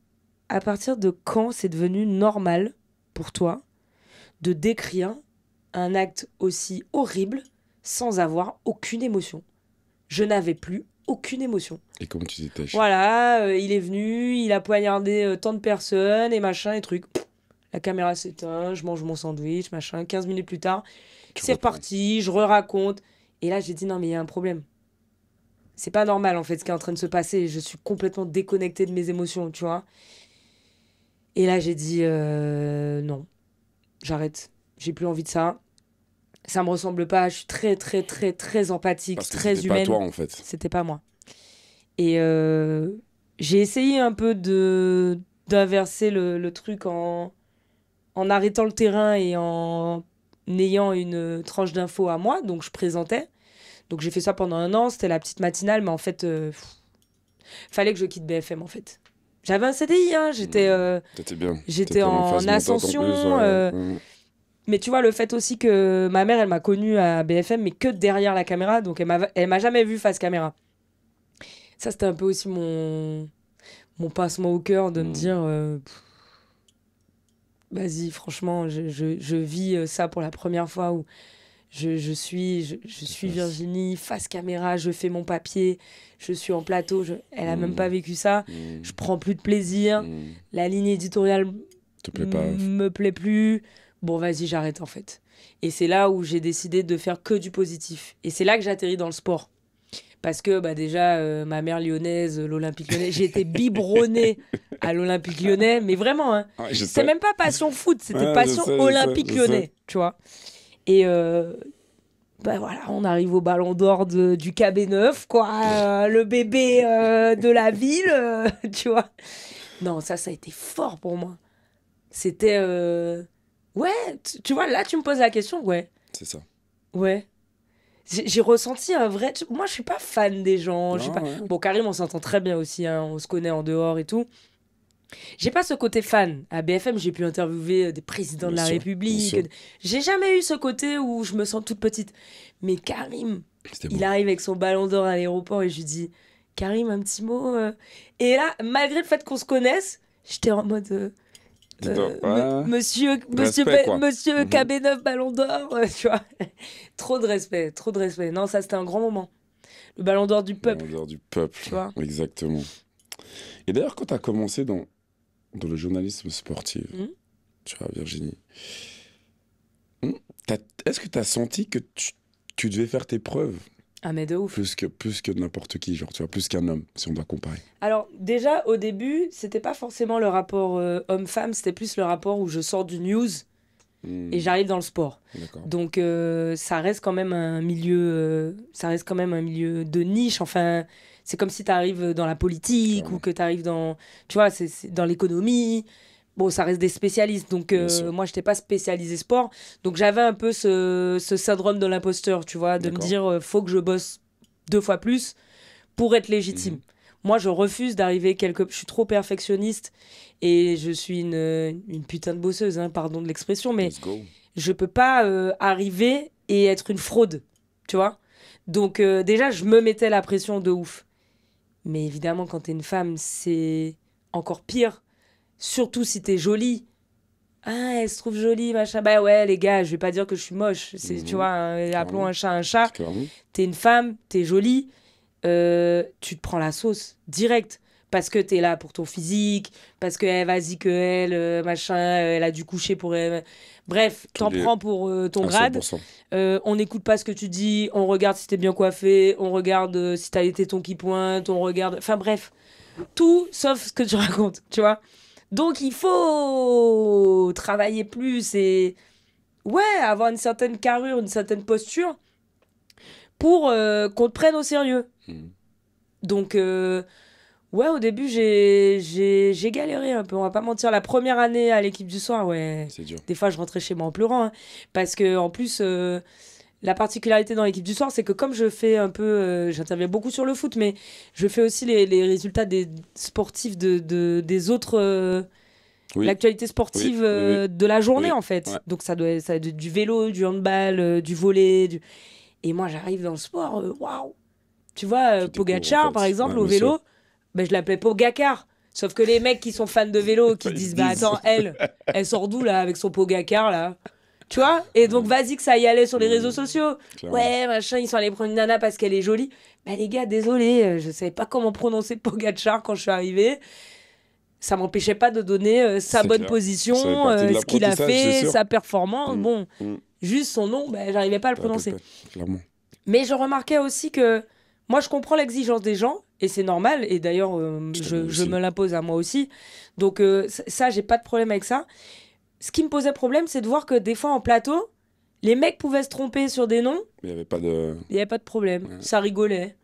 à partir de quand c'est devenu normal pour toi de décrire un acte aussi horrible sans avoir aucune émotion? Je n'avais plus aucune émotion. Et comment tu t'étais? Voilà, il est venu, il a poignardé tant de personnes et machin et trucs. La caméra s'éteint, je mange mon sandwich, machin. 15 minutes plus tard, c'est reparti, je re-raconte. Et là, j'ai dit non, mais il y a un problème. C'est pas normal en fait ce qui est en train de se passer. Je suis complètement déconnectée de mes émotions, tu vois. Et là, j'ai dit non, j'arrête. J'ai plus envie de ça. Ça me ressemble pas, je suis très très très très empathique, parce que très humaine. C'était pas toi en fait. C'était pas moi. Et j'ai essayé un peu d'inverser le truc en arrêtant le terrain et en ayant une tranche d'infos à moi, donc je présentais. Donc j'ai fait ça pendant 1 an, c'était la petite matinale, mais en fait, fallait que je quitte BFM en fait. J'avais un CDI, hein, T'étais bien. j'étais T'étais en en phase montante en ascension. plus, ouais. Mais tu vois, le fait aussi que ma mère, elle m'a connue à BFM, mais que derrière la caméra. Donc, elle m'a jamais vue face caméra. Ça, c'était un peu aussi mon pincement au cœur de me dire vas-y, franchement, je vis ça pour la première fois où je suis Virginie, face caméra, je fais mon papier, je suis en plateau. Elle a même pas vécu ça. Je prends plus de plaisir. La ligne éditoriale Te plaît pas. me plaît plus. Bon, vas-y, j'arrête en fait. Et c'est là où j'ai décidé de faire que du positif. Et c'est là que j'atterris dans le sport. Parce que bah, déjà, ma mère lyonnaise, l'Olympique lyonnais, j'ai été biberonnée à l'Olympique lyonnais, mais vraiment, hein. Ah, je C'était sais. même pas passion foot, c'était Ouais, passion Olympique je sais. lyonnais, tu vois. Et bah voilà, on arrive au ballon d'or du KB9, quoi, le bébé de la ville, tu vois. Non, ça a été fort pour moi. C'était... Ouais, tu vois, là, tu me poses la question, ouais. C'est ça. Ouais. J'ai ressenti un vrai... Moi, je suis pas fan des gens. Je suis Non, pas... ouais. Bon, Karim, on s'entend très bien aussi, hein, on se connaît en dehors et tout. J'ai pas ce côté fan. À BFM, j'ai pu interviewer des présidents de Bien la sûr, bien République. sûr. J'ai jamais eu ce côté où je me sens toute petite. Mais Karim, C'était il bon. arrive avec son ballon d'or à l'aéroport et je lui dis, Karim, un petit mot. Et là, malgré le fait qu'on se connaisse, j'étais en mode... Dis-toi, ouais. Respect, quoi. Monsieur KB9 Ballon d'Or, tu vois. Trop de respect, trop de respect. Non, ça, c'était un grand moment. Le Ballon d'Or du peuple, Grandeur du peuple. tu vois. Exactement. Et d'ailleurs, quand tu as commencé dans le journalisme sportif, Mhm. tu vois, Virginie, est-ce que tu as senti que tu devais faire tes preuves Ah, mais de ouf. plus que n'importe qui, genre, tu vois, plus qu'un homme, si on doit comparer. Alors, déjà, au début, c'était pas forcément le rapport homme-femme, c'était plus le rapport où je sors du news et j'arrive dans le sport. D'accord. Donc, ça reste quand même un milieu, ça reste quand même un milieu de niche. Enfin, c'est comme si tu arrives dans la politique Clairement. ou que tu arrives dans, tu vois, c'est dans l'économie. Bon, ça reste des spécialistes. Donc, Bien sûr. moi, je n'étais pas spécialisée sport. Donc, j'avais un peu ce syndrome de l'imposteur, tu vois, de me D'accord. dire, faut que je bosse 2 fois plus pour être légitime. Moi, je refuse d'arriver Je suis trop perfectionniste et je suis une putain de bosseuse, hein, pardon de l'expression, mais Let's go. je peux pas arriver et être une fraude, tu vois. Donc, déjà, je me mettais la pression de ouf. Mais évidemment, quand t'es une femme, c'est encore pire. Surtout si t'es jolie. Ah, elle se trouve jolie, machin. Bah ouais, les gars, je vais pas dire que je suis moche. Tu vois, hein, appelons un chat un chat. Clairement. T'es une femme, t'es jolie, tu te prends la sauce direct. Parce que t'es là pour ton physique, parce que vas-y que elle, machin, elle a dû coucher pour elle. Bref, Tous t'en les- prends pour ton à grade. 100%. On n'écoute pas ce que tu dis, on regarde si t'es bien coiffé, on regarde si t'as les tétons qui pointent, on regarde... Enfin bref, tout sauf ce que tu racontes, tu vois. Donc il faut travailler plus et... Ouais, avoir une certaine carrure, une certaine posture pour qu'on te prenne au sérieux. Donc, ouais, au début, j'ai galéré un peu, on va pas mentir. La première année à l'équipe du soir, ouais, C'est dur. des fois, je rentrais chez moi en pleurant. Hein. Parce que, en plus, la particularité dans l'équipe du soir, c'est que comme je fais un peu, j'interviens beaucoup sur le foot, mais je fais aussi les résultats des sportifs des autres, Oui. l'actualité sportive Oui. de la journée, Oui. en fait. Ouais. Donc, ça doit être du vélo, du handball, du volley. Et moi, j'arrive dans le sport, waouh! Tu vois, Tu découvres, Pogacar, en fait. par exemple, Ouais, au bien sûr. vélo, ben, je l'appelais Pogacar. Sauf que les mecs qui sont fans de vélo, qui Ils disent, se bah disent. attends, elle sort d'où là, avec son Pogacar là? Tu vois? Et donc, vas-y que ça y allait sur les réseaux sociaux. Clairement. Ouais, machin, ils sont allés prendre une nana parce qu'elle est jolie. Bah les gars, désolé, je savais pas comment prononcer Pogacar quand je suis arrivée. Ça m'empêchait pas de donner sa C'est bonne clair. position, Ça fait partie de ce qu'il a l'apprentissage, c'est fait, sûr. sa performance. Bon, Mm. juste son nom, ben, j'arrivais pas à le prononcer. Clairement. Mais je remarquais aussi que moi, je comprends l'exigence des gens, et c'est normal, et d'ailleurs, je aussi. me l'impose à moi aussi. Donc ça, j'ai pas de problème avec ça. Ce qui me posait problème, c'est de voir que des fois en plateau, les mecs pouvaient se tromper sur des noms, Mais il n'y avait pas de. il n'y avait pas de problème. Ouais. Ça rigolait.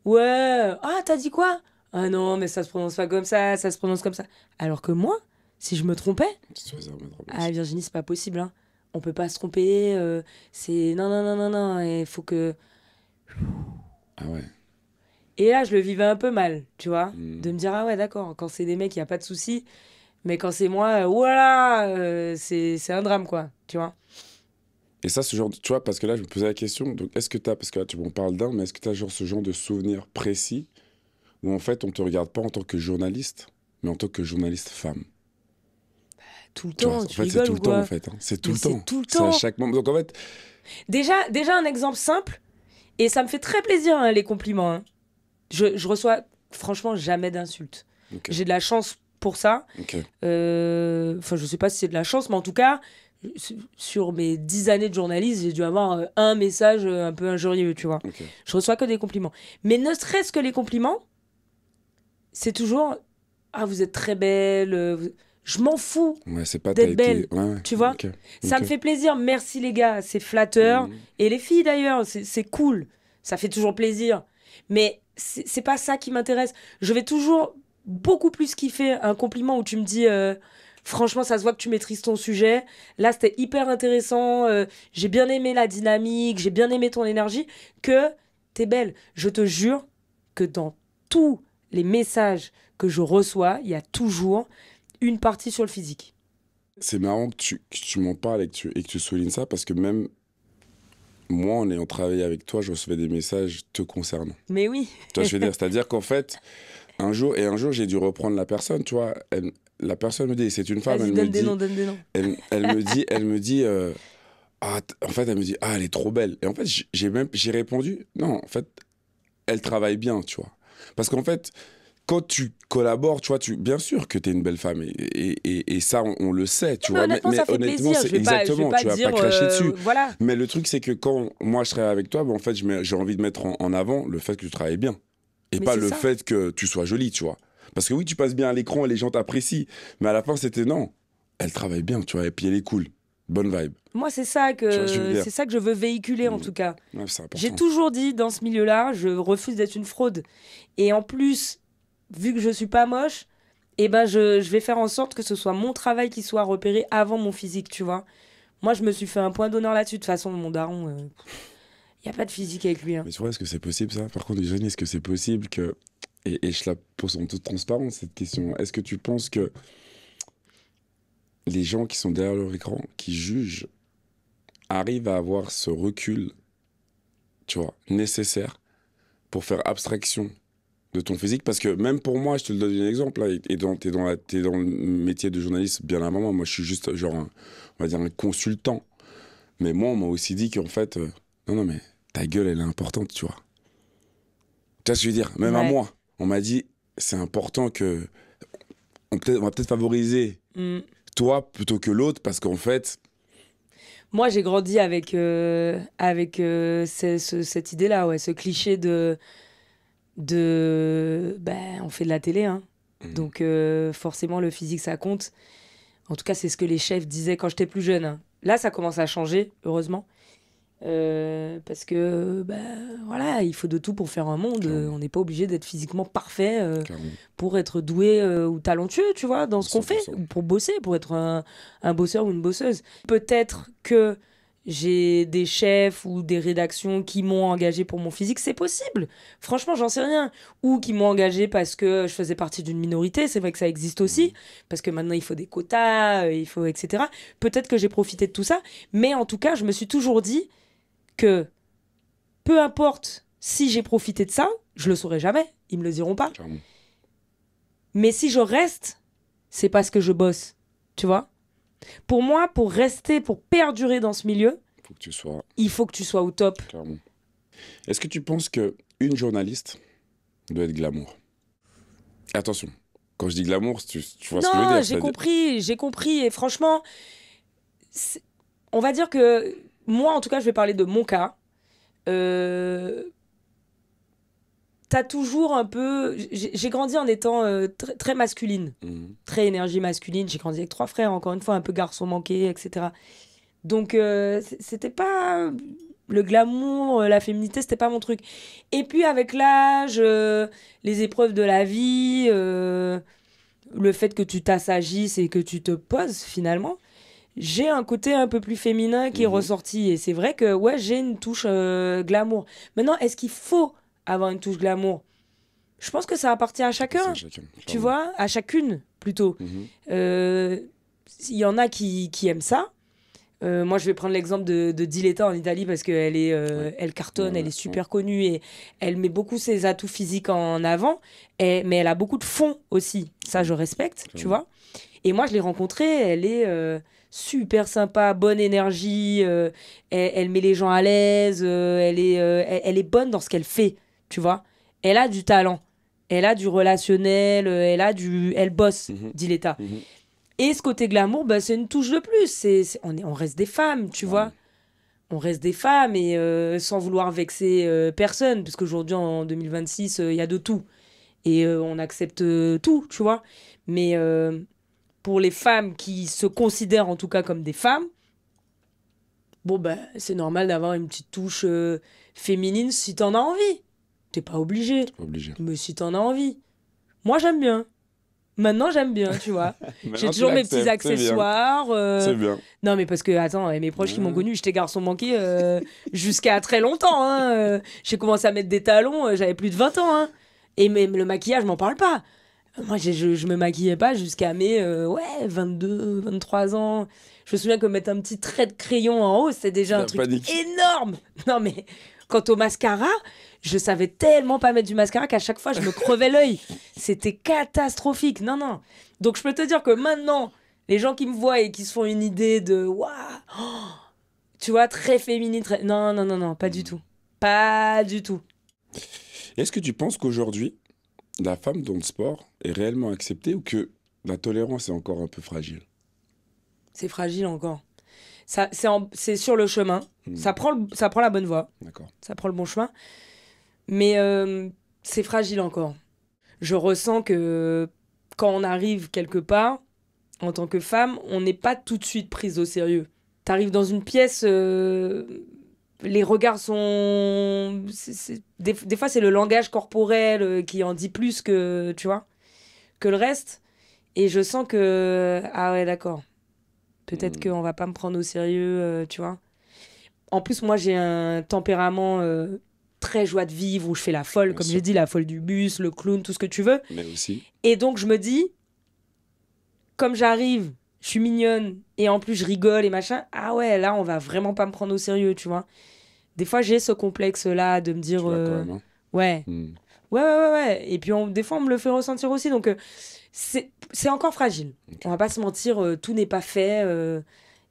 Ouais, ah, t'as dit quoi? Ah non, mais ça se prononce pas comme ça se prononce comme ça. Alors que moi, si je me trompais, Tu te faisais remettre en place. ah Virginie, c'est pas possible, hein. On peut pas se tromper, c'est non, non, non, non, non, il faut que... Ah ouais. Et là, je le vivais un peu mal, tu vois. De me dire, ah ouais, d'accord, quand c'est des mecs, il n'y a pas de souci. Mais quand c'est moi, voilà, c'est un drame, quoi, tu vois. Et ça, ce genre, tu vois, parce que là, je me posais la question, donc est-ce que tu as, parce que là, tu m'en parles d'un, mais est-ce que tu as genre ce genre de souvenir précis où en fait, on te regarde pas en tant que journaliste, mais en tant que journaliste femme? Tout le Tu vois, temps, en tu fait, c'est rigoles tout ou le temps, en quoi? fait, hein. C'est tout Mais le c'est temps. tout le C'est à temps. chaque moment. Donc en fait, Déjà, un exemple simple, et ça me fait très plaisir, hein, les compliments. Hein. Je reçois, franchement, jamais d'insultes. ok, J'ai de la chance pour ça. ok, Enfin, je sais pas si c'est de la chance, mais en tout cas, sur mes 10 années de journalisme, j'ai dû avoir un message un peu injurieux, tu vois. ok. Je reçois que des compliments. Mais ne serait-ce que les compliments, c'est toujours ah, vous êtes très belle. Je m'en fous Ouais, c'est pas, t'as d'être belle, été. Ouais, ouais, tu vois. ok, Ça ok. me fait plaisir. Merci les gars, c'est flatteur. Mhm. Et les filles d'ailleurs, c'est cool. Ça fait toujours plaisir. Mais c'est pas ça qui m'intéresse. Je vais toujours beaucoup plus kiffer un compliment où tu me dis franchement, ça se voit que tu maîtrises ton sujet. Là, c'était hyper intéressant. J'ai bien aimé la dynamique, j'ai bien aimé ton énergie. Que t'es belle. Je te jure que dans tous les messages que je reçois, il y a toujours une partie sur le physique. C'est marrant que tu m'en parles et que tu soulignes ça parce que même moi, en ayant travaillé avec toi, je recevais des messages te concernant. Mais oui. Tu vois, je veux dire, c'est-à-dire qu'en fait, un jour, j'ai dû reprendre la personne, tu vois. La personne me dit, c'est une femme, Vas-y, donne des noms. elle me dit, en fait, elle me dit, ah, elle est trop belle. Et en fait, j'ai répondu, non, en fait, elle travaille bien, tu vois. Parce qu'en fait, quand tu collabores, tu vois, bien sûr que tu es une belle femme. Et ça, on le sait, tu Mais vois. honnêtement, ça fait Honnêtement, plaisir. c'est Je vais exactement, pas tu vas dire, pas cracher dessus. voilà. Mais le truc, c'est que quand moi, je travaille avec toi, ben, en fait, j'ai envie de mettre en avant le fait que tu travailles bien. Et Mais pas c'est le ça. fait que tu sois jolie, tu vois. Parce que oui, tu passes bien à l'écran et les gens t'apprécient. Mais à la fin, c'était non. Elle travaille bien, tu vois. Et puis elle est cool. Bonne vibe. Moi, Tu vois ce que je veux dire? c'est ça que je veux véhiculer en Mm. tout cas. Ouais, c'est J'ai important. toujours dit dans ce milieu-là, je refuse d'être une fraude. Et en plus, vu que je suis pas moche, eh ben je vais faire en sorte que ce soit mon travail qui soit repéré avant mon physique, tu vois. Moi, je me suis fait un point d'honneur là-dessus. De toute façon, mon daron, il y a pas de physique avec lui. Hein. Mais tu vois, est-ce que c'est possible ça? Par contre, Jenny, est-ce que c'est possible que. Et je la pose en toute transparence, cette question. Est-ce que tu penses que les gens qui sont derrière leur écran, qui jugent, arrivent à avoir ce recul, tu vois, nécessaire pour faire abstraction de ton physique? Parce que même pour moi, je te le donne un exemple, là, t'es dans le métier de journaliste bien avant moi. Moi, je suis juste, genre, on va dire, un consultant. Mais moi, on m'a aussi dit qu'en fait, non, non, mais ta gueule, elle est importante, tu vois. Tu vois ce que je veux dire? Même à Ouais. moi, on m'a dit, c'est important que. On va peut-être favoriser Mm. toi plutôt que l'autre parce qu'en fait. Moi, j'ai grandi avec cette idée-là, ouais, ce cliché ben, on fait de la télé, hein. Donc forcément, le physique, ça compte. En tout cas, c'est ce que les chefs disaient quand j'étais plus jeune. Hein. Là, ça commence à changer, heureusement. Parce que, ben, voilà, il faut de tout pour faire un monde. Clairement. On n'est pas obligé d'être physiquement parfait Clairement. pour être doué ou talentueux, tu vois, dans ce qu'on fait, 100%. ou pour bosser, pour être un bosseur ou une bosseuse. Peut-être que j'ai des chefs ou des rédactions qui m'ont engagé pour mon physique, c'est possible. Franchement, j'en sais rien. Ou qui m'ont engagé parce que je faisais partie d'une minorité, c'est vrai que ça existe aussi, parce que maintenant il faut des quotas, il faut etc. Peut-être que j'ai profité de tout ça, mais en tout cas, je me suis toujours dit que peu importe si j'ai profité de ça, je le saurai jamais, ils me le diront pas. Clairement. Mais si je reste, c'est parce que je bosse, tu vois. Pour moi, pour rester, pour perdurer dans ce milieu, Faut que tu sois. il faut que tu sois au top. Clairement. Est-ce que tu penses que une journaliste doit être glamour? Attention, quand je dis glamour, tu vois ce que je veux Non, dire? j'ai compris. Et franchement, on va dire que moi, en tout cas, je vais parler de mon cas. T'as toujours un peu. J'ai grandi en étant très masculine, Mhm. très énergie masculine. J'ai grandi avec 3 frères, encore une fois, un peu garçon manqué, etc. Donc, c'était pas. Le glamour, la féminité, c'était pas mon truc. Et puis, avec l'âge, les épreuves de la vie, le fait que tu t'assagisses et que tu te poses, finalement, j'ai un côté un peu plus féminin qui est Mhm. ressorti. Et c'est vrai que, ouais, j'ai une touche glamour. Maintenant, est-ce qu'il faut avoir une touche glamour? Je pense que ça appartient à chacun, tu vois, à chacune plutôt. Il y en a qui aiment ça. Moi, je vais prendre l'exemple de Diletta en Italie parce qu'elle elle cartonne, elle est super connue et elle met beaucoup ses atouts physiques en avant, mais elle a beaucoup de fond aussi. Ça, je respecte, tu vois. Et moi, je l'ai rencontrée, elle est super sympa, bonne énergie, elle met les gens à l'aise, elle est bonne dans ce qu'elle fait, tu vois. Elle a du talent, elle a du relationnel, elle bosse, Diletta. Et ce côté glamour, bah, c'est une touche de plus. On reste des femmes, tu vois. On reste des femmes et sans vouloir vexer personne, parce qu'aujourd'hui, en 2026, il y a de tout. Et on accepte tout, tu vois. Mais pour les femmes qui se considèrent en tout cas comme des femmes, bon, bah, c'est normal d'avoir une petite touche féminine si t'en as envie. T'es pas obligé. Mais si t'en as envie. Moi, j'aime bien. Maintenant, j'aime bien, tu vois. J'ai toujours mes petits accessoires. C'est bien. Non, mais parce que, attends, mes proches qui m'ont connu, j'étais garçon manqué jusqu'à très longtemps. J'ai commencé à mettre des talons, j'avais plus de 20 ans. Et même le maquillage, je m'en parle pas. Moi, je me maquillais pas jusqu'à mes 22, 23 ans. Je me souviens que mettre un petit trait de crayon en haut, c'était déjà un truc énorme. Non, mais quant au mascara, je savais tellement pas mettre du mascara qu'à chaque fois, je me crevais l'œil. C'était catastrophique. Non. Donc, je peux te dire que maintenant, les gens qui me voient et qui se font une idée de waouh, tu vois, très féminine, Non, pas du tout. Pas du tout. Est-ce que tu penses qu'aujourd'hui, la femme dans le sport est réellement acceptée ou que la tolérance est encore un peu fragile? C'est fragile encore. C'est sur le chemin. Ça prend la bonne voie. D'accord. Ça prend le bon chemin. Mais c'est fragile encore. Je ressens que quand on arrive quelque part, en tant que femme, on n'est pas tout de suite prise au sérieux. T'arrives dans une pièce, les regards sont... Des fois, c'est le langage corporel qui en dit plus que, tu vois, que le reste. Et je sens que... Ah ouais, d'accord. Peut-être qu'on va pas me prendre au sérieux, tu vois. En plus, moi, j'ai un tempérament très joie de vivre, où je fais la folle, comme j'ai dit, la folle du bus, le clown, tout ce que tu veux. Mais aussi. Et donc, je me dis, comme j'arrive, je suis mignonne, et en plus, je rigole et machin, ah ouais, là, on va vraiment pas me prendre au sérieux, tu vois. Des fois, j'ai ce complexe-là de me dire... quand même, hein. Ouais. Ouais. Et puis, des fois, on me le fait ressentir aussi, donc... c'est encore fragile. Okay. On va pas se mentir, tout n'est pas fait.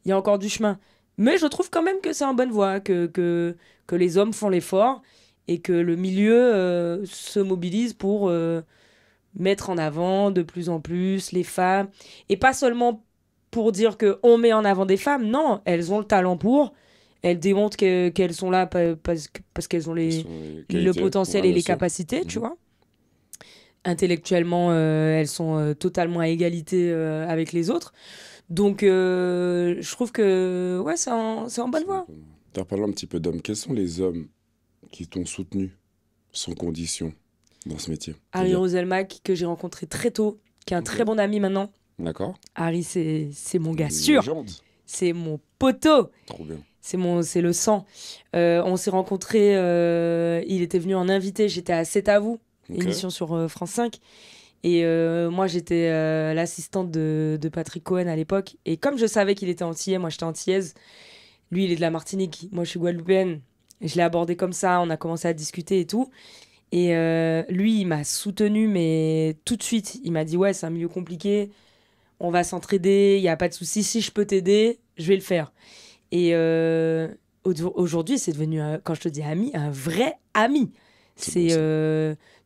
Il y a encore du chemin. Mais je trouve quand même que c'est en bonne voie, que les hommes font l'effort et que le milieu se mobilise pour mettre en avant de plus en plus les femmes. Et pas seulement pour dire qu'on met en avant des femmes. Non, elles ont le talent pour. Elles démontrent qu'elles sont là parce qu'elles ont le potentiel et les capacités, tu vois. Intellectuellement, elles sont totalement à égalité avec les autres. Donc, je trouve que ouais, c'est en bonne voie. Tu as parlé un petit peu d'hommes. Quels sont les hommes qui t'ont soutenu sans condition dans ce métier? Harry Roselmack, que j'ai rencontré très tôt, qui est un très bon ami maintenant. D'accord. Harry, c'est mon gars sûr. Légende. C'est mon poteau. Trop bien. C'est le sang. On s'est rencontrés, il était venu en invité, j'étais à C'est à vous. Émission sur France 5. Et moi, j'étais l'assistante de Patrick Cohen à l'époque. Et comme je savais qu'il était antillais, moi, j'étais antillaise. Lui, il est de la Martinique. Moi, je suis guadeloupéenne. Et je l'ai abordé comme ça. On a commencé à discuter et tout. Et lui, il m'a soutenue, mais tout de suite. Il m'a dit, ouais, c'est un milieu compliqué. On va s'entraider. Il n'y a pas de souci. Si je peux t'aider, je vais le faire. Et aujourd'hui, c'est devenu, quand je te dis ami, un vrai ami.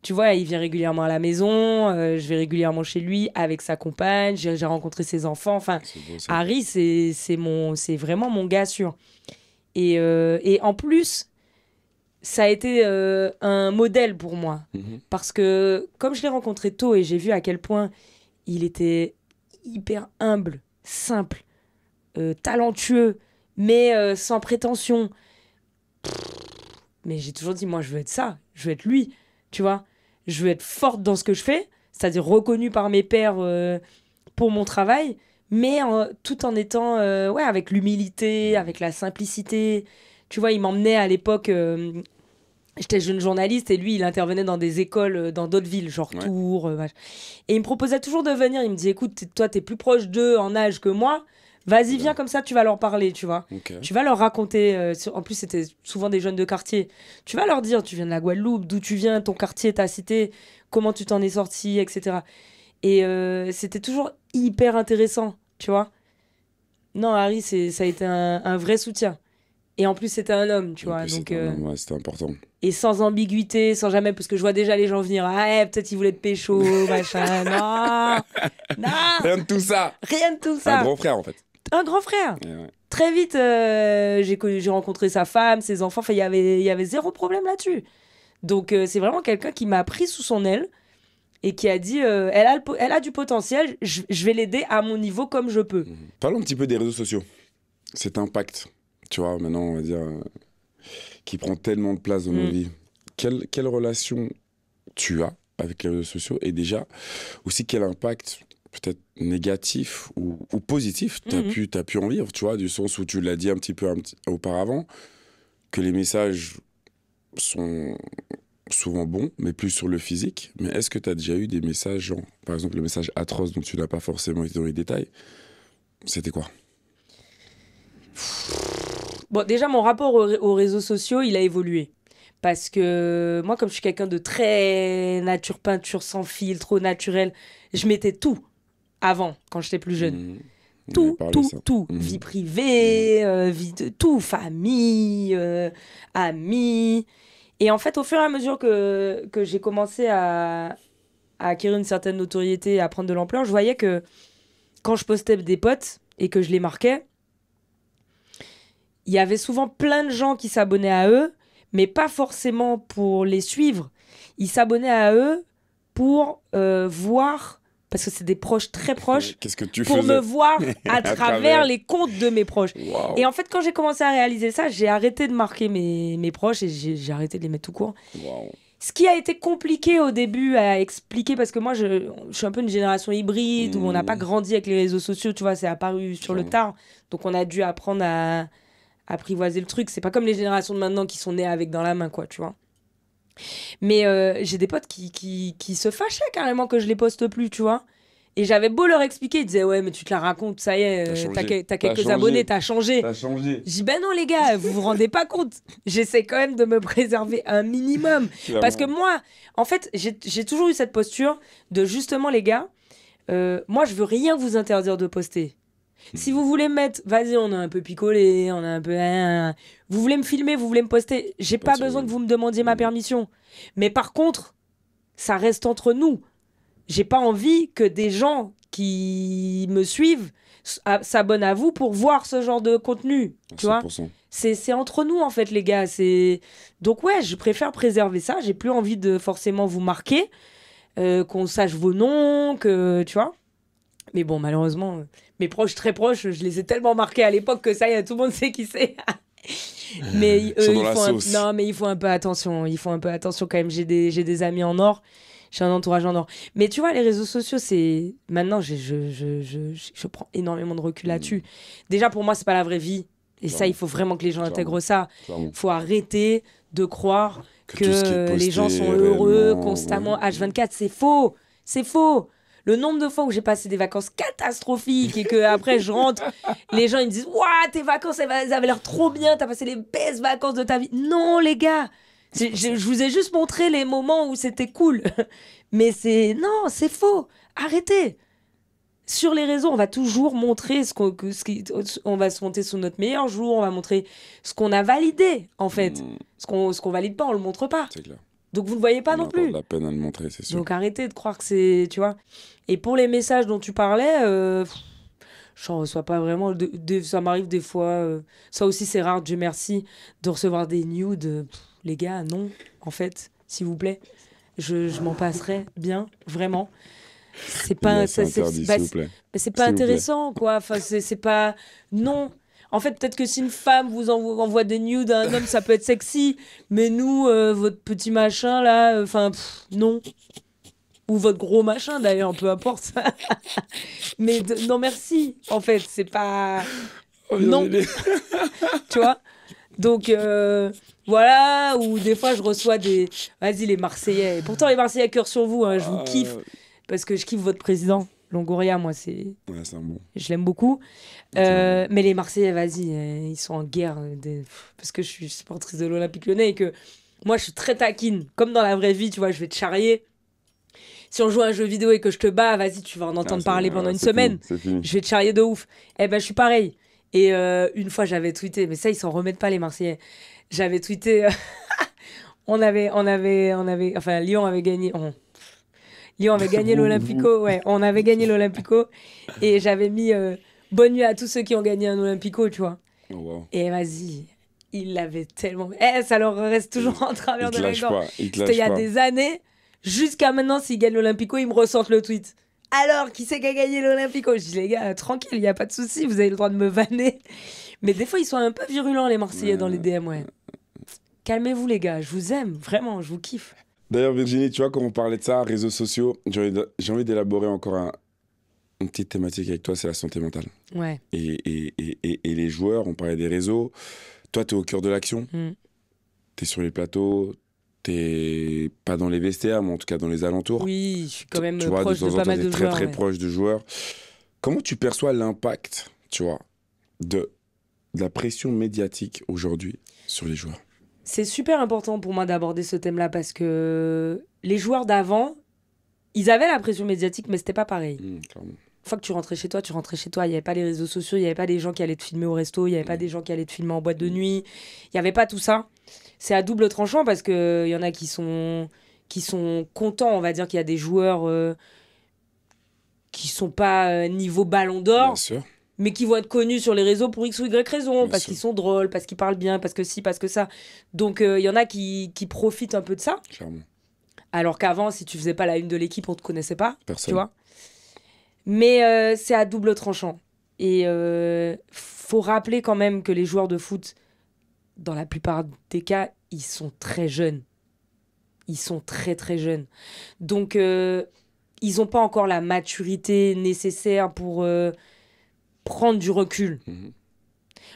Tu vois, il vient régulièrement à la maison, je vais régulièrement chez lui avec sa compagne, j'ai rencontré ses enfants. Enfin, Harry, c'est vraiment mon gars sûr. Et en plus, ça a été un modèle pour moi. Parce que comme je l'ai rencontré tôt et j'ai vu à quel point il était hyper humble, simple, talentueux, mais sans prétention. Mais j'ai toujours dit, moi, je veux être ça. Je veux être lui, tu vois. Je veux être forte dans ce que je fais, c'est-à-dire reconnue par mes pairs pour mon travail, mais tout en étant avec l'humilité, avec la simplicité. Tu vois, il m'emmenait à l'époque J'étais jeune journaliste et lui, il intervenait dans des écoles dans d'autres villes, genre Ouais. Tours. Et il me proposait toujours de venir. Il me dit, écoute, toi, t'es plus proche d'eux en âge que moi. Vas-y, viens comme ça, tu vas leur parler, tu vois. Ok. Tu vas leur raconter. En plus, c'était souvent des jeunes de quartier. Tu vas leur dire, tu viens de la Guadeloupe, d'où tu viens, ton quartier, ta cité, comment tu t'en es sorti, etc. Et c'était toujours hyper intéressant, tu vois. Non, Harry, ça a été un vrai soutien. Et en plus, c'était un homme, tu En vois. plus, Donc, c'était un homme, ouais, c'était important. et sans ambiguïté, sans jamais, parce que je vois déjà les gens venir. Ah, peut-être ils voulaient te pécho, machin. Non, non, Rien de tout ça. rien de tout Un ça. grand frère, en fait. Un grand frère. Et ouais. Très vite, j'ai rencontré sa femme, ses enfants. Enfin, il y avait zéro problème là-dessus. Donc, c'est vraiment quelqu'un qui m'a pris sous son aile et qui a dit, elle a du potentiel, je vais l'aider à mon niveau comme je peux. Parlons un petit peu des réseaux sociaux. Cet impact, tu vois, maintenant, on va dire, qui prend tellement de place dans nos vies. Quelle relation tu as avec les réseaux sociaux et déjà, aussi quel impact peut-être négatif ou positif t'as pu en vivre, tu vois, du sens où tu l'as dit un petit peu auparavant, que les messages sont souvent bons, mais plus sur le physique. Mais est-ce que tu as déjà eu des messages, genre, par exemple, le message atroce dont tu n'as pas forcément été dans les détails, c'était quoi? Bon, déjà, mon rapport aux réseaux sociaux, il a évolué. Parce que moi, comme je suis quelqu'un de très nature peinture, sans filtre, au naturel, je mettais tout avant, quand j'étais plus jeune. Mhm. On avait Tout, parlé tout, ça. tout. Mhm. Vie privée, vie de tout, famille, amis. Et en fait, au fur et à mesure que j'ai commencé à acquérir une certaine notoriété, à prendre de l'ampleur, je voyais que quand je postais des potes et que je les marquais, il y avait souvent plein de gens qui s'abonnaient à eux, mais pas forcément pour les suivre. Ils s'abonnaient à eux pour voir, parce que c'est des proches très proches, Qu'est-ce que tu pour faisais me voir à travers. travers les comptes de mes proches. Waouh. Et en fait, quand j'ai commencé à réaliser ça, j'ai arrêté de marquer mes proches et j'ai arrêté de les mettre tout court. Waouh. Ce qui a été compliqué au début à expliquer, parce que moi, je suis un peu une génération hybride, où on n'a pas grandi avec les réseaux sociaux, tu vois, c'est apparu sur le tard. Donc, on a dû apprendre à apprivoiser le truc. C'est pas comme les générations de maintenant qui sont nées avec dans la main, quoi, tu vois. Mais j'ai des potes qui se fâchaient carrément que je les poste plus, tu vois. Et j'avais beau leur expliquer, ils disaient, ouais, mais tu te la racontes, ça y est, T'as changé. t'as T'as quelques changé. abonnés, t'as changé. T'as changé. Je dis, ben non, les gars, vous vous rendez pas compte. J'essaie quand même de me préserver un minimum. Parce que moi, en fait, j'ai toujours eu cette posture de justement, les gars, moi, je veux rien vous interdire de poster. Si vous voulez me mettre, vas-y, on a un peu picolé, on a un peu. Vous voulez me filmer, vous voulez me poster, j'ai pas besoin que vous me demandiez ma permission. Mais par contre, ça reste entre nous. J'ai pas envie que des gens qui me suivent s'abonnent à vous pour voir ce genre de contenu. Tu vois, 100%. c'est entre nous en fait, les gars. Donc ouais, je préfère préserver ça. J'ai plus envie de forcément vous marquer, qu'on sache vos noms, que tu vois. Mais bon, malheureusement, mes proches très proches, je les ai tellement marqués à l'époque que ça y est, tout le monde sait qui c'est. Mais Ils sont dans la sauce. non, mais il faut un peu attention. Il faut un peu attention quand même. J'ai des amis en or. J'ai un entourage en or. Mais tu vois, les réseaux sociaux, c'est... Maintenant, je prends énormément de recul là-dessus. Déjà, pour moi, c'est pas la vraie vie. Et ça, il faut vraiment que les gens intègrent ça. Il faut arrêter de croire que tout ce qui est posté, les gens sont heureux réellement, constamment H24. C'est faux. C'est faux. Le nombre de fois où j'ai passé des vacances catastrophiques et que après je rentre, les gens ils me disent Ouah, tes vacances elles avaient l'air trop bien, t'as passé les best vacances de ta vie. Non, les gars, je vous ai juste montré les moments où c'était cool. Mais non, c'est faux. Arrêtez. Sur les réseaux, on va toujours montrer on va se monter sous notre meilleur jour, on va montrer ce qu'on a validé en fait. Ce qu'on valide pas, on le montre pas. C'est clair. Donc vous ne le voyez pas non plus. On a pas de la peine à le montrer, c'est sûr. Donc arrêtez de croire que c'est... Tu vois. Et pour les messages dont tu parlais, j'en reçois pas vraiment. Ça m'arrive des fois. Ça aussi, c'est rare, Dieu merci, de recevoir des nudes. Les gars, non, en fait, s'il vous plaît. Je m'en passerai bien, vraiment. C'est pas... C'est interdit, s'il vous plaît. C'est pas intéressant, quoi. Enfin, c'est pas... Non. En fait, peut-être que si une femme vous envoie des nudes à un homme, ça peut être sexy. Mais nous, votre petit machin, là, non. Ou votre gros machin, d'ailleurs, peu importe. Mais non, merci. En fait, c'est pas... Non. Tu vois ? Donc, voilà, ou des fois, je reçois des... Vas-y, les Marseillais. Et pourtant, les Marseillais, cœur sur vous, hein, je vous kiffe. Parce que je kiffe votre président. Longoria, moi, c'est... Ouais, c'est un bon. Je l'aime beaucoup. Okay. Mais les Marseillais, vas-y, ils sont en guerre. Parce que je suis supportrice de l'Olympique Lyonnais et que moi, je suis très taquine. Comme dans la vraie vie, tu vois, je vais te charrier. Si on joue à un jeu vidéo et que je te bats, vas-y, tu vas en entendre parler pendant une semaine. Fini. Je vais te charrier de ouf. Eh ben, je suis pareil. Et une fois, j'avais tweeté, mais ça, ils s'en remettent pas, les Marseillais. J'avais tweeté... Enfin, Lyon avait gagné... Lyon avait gagné l'Olympico. Ouais, on avait gagné l'Olympico. Et j'avais mis bonne nuit à tous ceux qui ont gagné un Olympico, tu vois. Oh, wow. Et vas-y, ils l'avaient tellement... ça leur reste toujours en travers de la gorge. C'était il y a des années... Jusqu'à maintenant, s'ils gagnent l'Olympico, ils me ressortent le tweet. Alors, qui c'est qui a gagné l'Olympico? Je dis, les gars, tranquille, il n'y a pas de souci, vous avez le droit de me vanner. Mais des fois, ils sont un peu virulents, les Marseillais, dans les DM, ouais. Calmez-vous, les gars, je vous aime, vraiment, je vous kiffe. D'ailleurs, Virginie, tu vois, quand on parlait de ça, réseaux sociaux, j'ai envie d'élaborer encore une petite thématique avec toi, c'est la santé mentale. Ouais. Et les joueurs, on parlait des réseaux. Toi, tu es au cœur de l'action. Tu es sur les plateaux. T'es pas dans les vestiaires, mais en tout cas dans les alentours. Oui, je suis quand même proche de pas mal de joueurs. Très proche de joueurs. Comment tu perçois l'impact, tu vois, de la pression médiatique aujourd'hui sur les joueurs? C'est super important pour moi d'aborder ce thème-là parce que les joueurs d'avant, ils avaient la pression médiatique, mais c'était pas pareil. Clairement. Une fois que tu rentrais chez toi, il n'y avait pas les réseaux sociaux, il n'y avait pas des gens qui allaient te filmer au resto, il n'y avait pas des gens qui allaient te filmer en boîte de nuit, il n'y avait pas tout ça. C'est à double tranchant parce qu'il y en a qui sont contents, on va dire qu'il y a des joueurs qui sont pas niveau ballon d'or, mais qui vont être connus sur les réseaux pour X ou Y raison, parce qu'ils sont drôles, parce qu'ils parlent bien, parce que ci, parce que ça. Donc il y en a qui profitent un peu de ça. Clairement. Alors qu'avant, si tu faisais pas la une de l'équipe, on te connaissait pas. Personne. Tu vois. Mais c'est à double tranchant. Et faut rappeler quand même que les joueurs de foot, dans la plupart des cas, ils sont très jeunes. Ils sont très très jeunes. Donc ils n'ont pas encore la maturité nécessaire pour prendre du recul.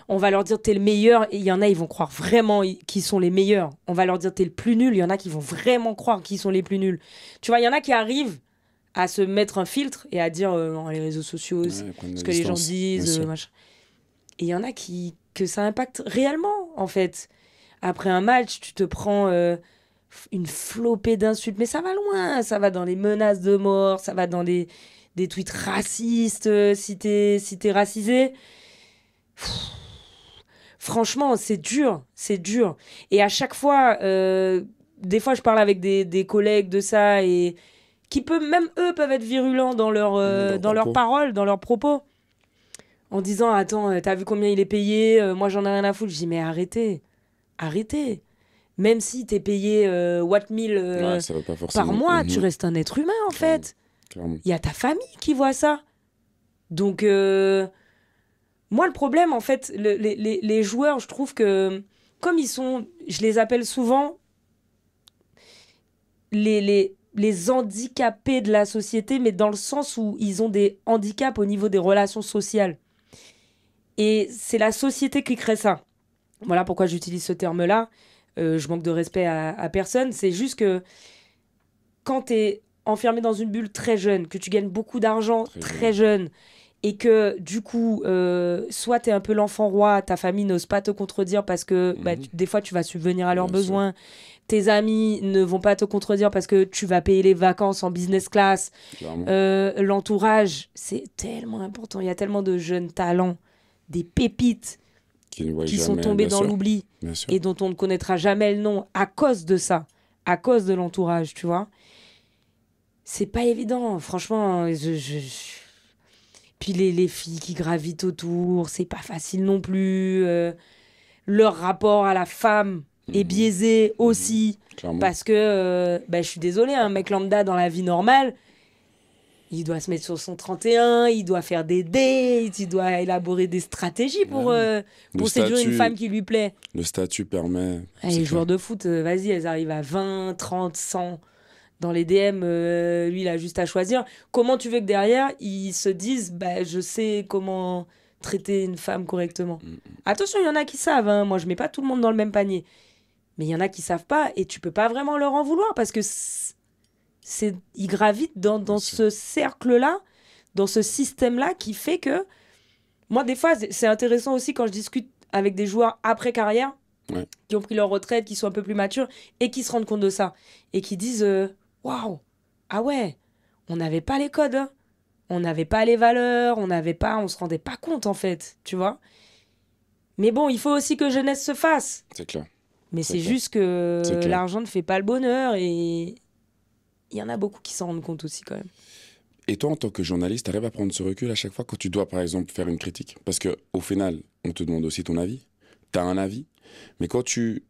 On va leur dire t'es le meilleur, et il y en a, ils vont croire vraiment qu'ils sont les meilleurs. On va leur dire t'es le plus nul, il y en a qui vont vraiment croire qu'ils sont les plus nuls. Tu vois, il y en a qui arrivent à se mettre un filtre et à dire les réseaux sociaux, ce que les gens disent, machin. Et il y en a que ça impacte réellement, en fait. Après un match, tu te prends une flopée d'insultes, mais ça va loin, ça va dans les menaces de mort, ça va dans des tweets racistes, si t'es racisé. Franchement, c'est dur. Et à chaque fois, des fois, je parle avec des collègues de ça et qui même eux peuvent être virulents dans leurs paroles, dans leurs propos. En disant, attends, t'as vu combien il est payé? Moi, j'en ai rien à foutre. Je dis, mais arrêtez. Même si t'es payé Watt 1000 par mois, tu restes un être humain, en fait. Il y a ta famille qui voit ça. Donc, moi, le problème, en fait, les joueurs, je trouve que, comme ils sont, je les appelle souvent les handicapés de la société, mais dans le sens où ils ont des handicaps au niveau des relations sociales. Et c'est la société qui crée ça. Voilà pourquoi j'utilise ce terme-là. Je manque de respect à personne. C'est juste que quand tu es enfermé dans une bulle très jeune, que tu gagnes beaucoup d'argent très jeune, et que du coup, soit tu es un peu l'enfant roi, ta famille n'ose pas te contredire parce que des fois tu vas subvenir à leurs besoins. Tes amis ne vont pas te contredire parce que tu vas payer les vacances en business class. L'entourage, c'est tellement important. Il y a tellement de jeunes talents, des pépites qui sont tombés dans l'oubli et dont on ne connaîtra jamais le nom à cause de ça, à cause de l'entourage, tu vois. C'est pas évident, franchement. Puis les filles qui gravitent autour, c'est pas facile non plus. Leur rapport à la femme est biaisé aussi. Parce que, je suis désolée, un mec lambda dans la vie normale, il doit se mettre sur son 31, il doit faire des dates, il doit élaborer des stratégies pour séduire une femme qui lui plaît. Le statut permet... Les joueurs de foot, vas-y, elles arrivent à 20, 30, 100... Dans les DM, lui, il a juste à choisir. Comment tu veux que derrière, ils se disent, je sais comment traiter une femme correctement. Attention, il y en a qui savent, hein. Moi je mets pas tout le monde dans le même panier. Mais il y en a qui savent pas et tu peux pas vraiment leur en vouloir parce que ils gravitent dans ce cercle-là, dans ce système-là qui fait que... Moi, des fois, c'est intéressant aussi quand je discute avec des joueurs après carrière, qui ont pris leur retraite, qui sont un peu plus matures et qui se rendent compte de ça. Et qui disent waouh, ah ouais, on n'avait pas les codes, hein. On n'avait pas les valeurs, on se rendait pas compte en fait, tu vois. Mais bon, il faut aussi que jeunesse se fasse. C'est clair. Mais c'est juste que l'argent ne fait pas le bonheur et il y en a beaucoup qui s'en rendent compte aussi quand même. Et toi, en tant que journaliste, tu arrives à prendre ce recul à chaque fois quand tu dois, par exemple, faire une critique? Parce qu'au final, on te demande aussi ton avis. Tu as un avis. Mais quand tu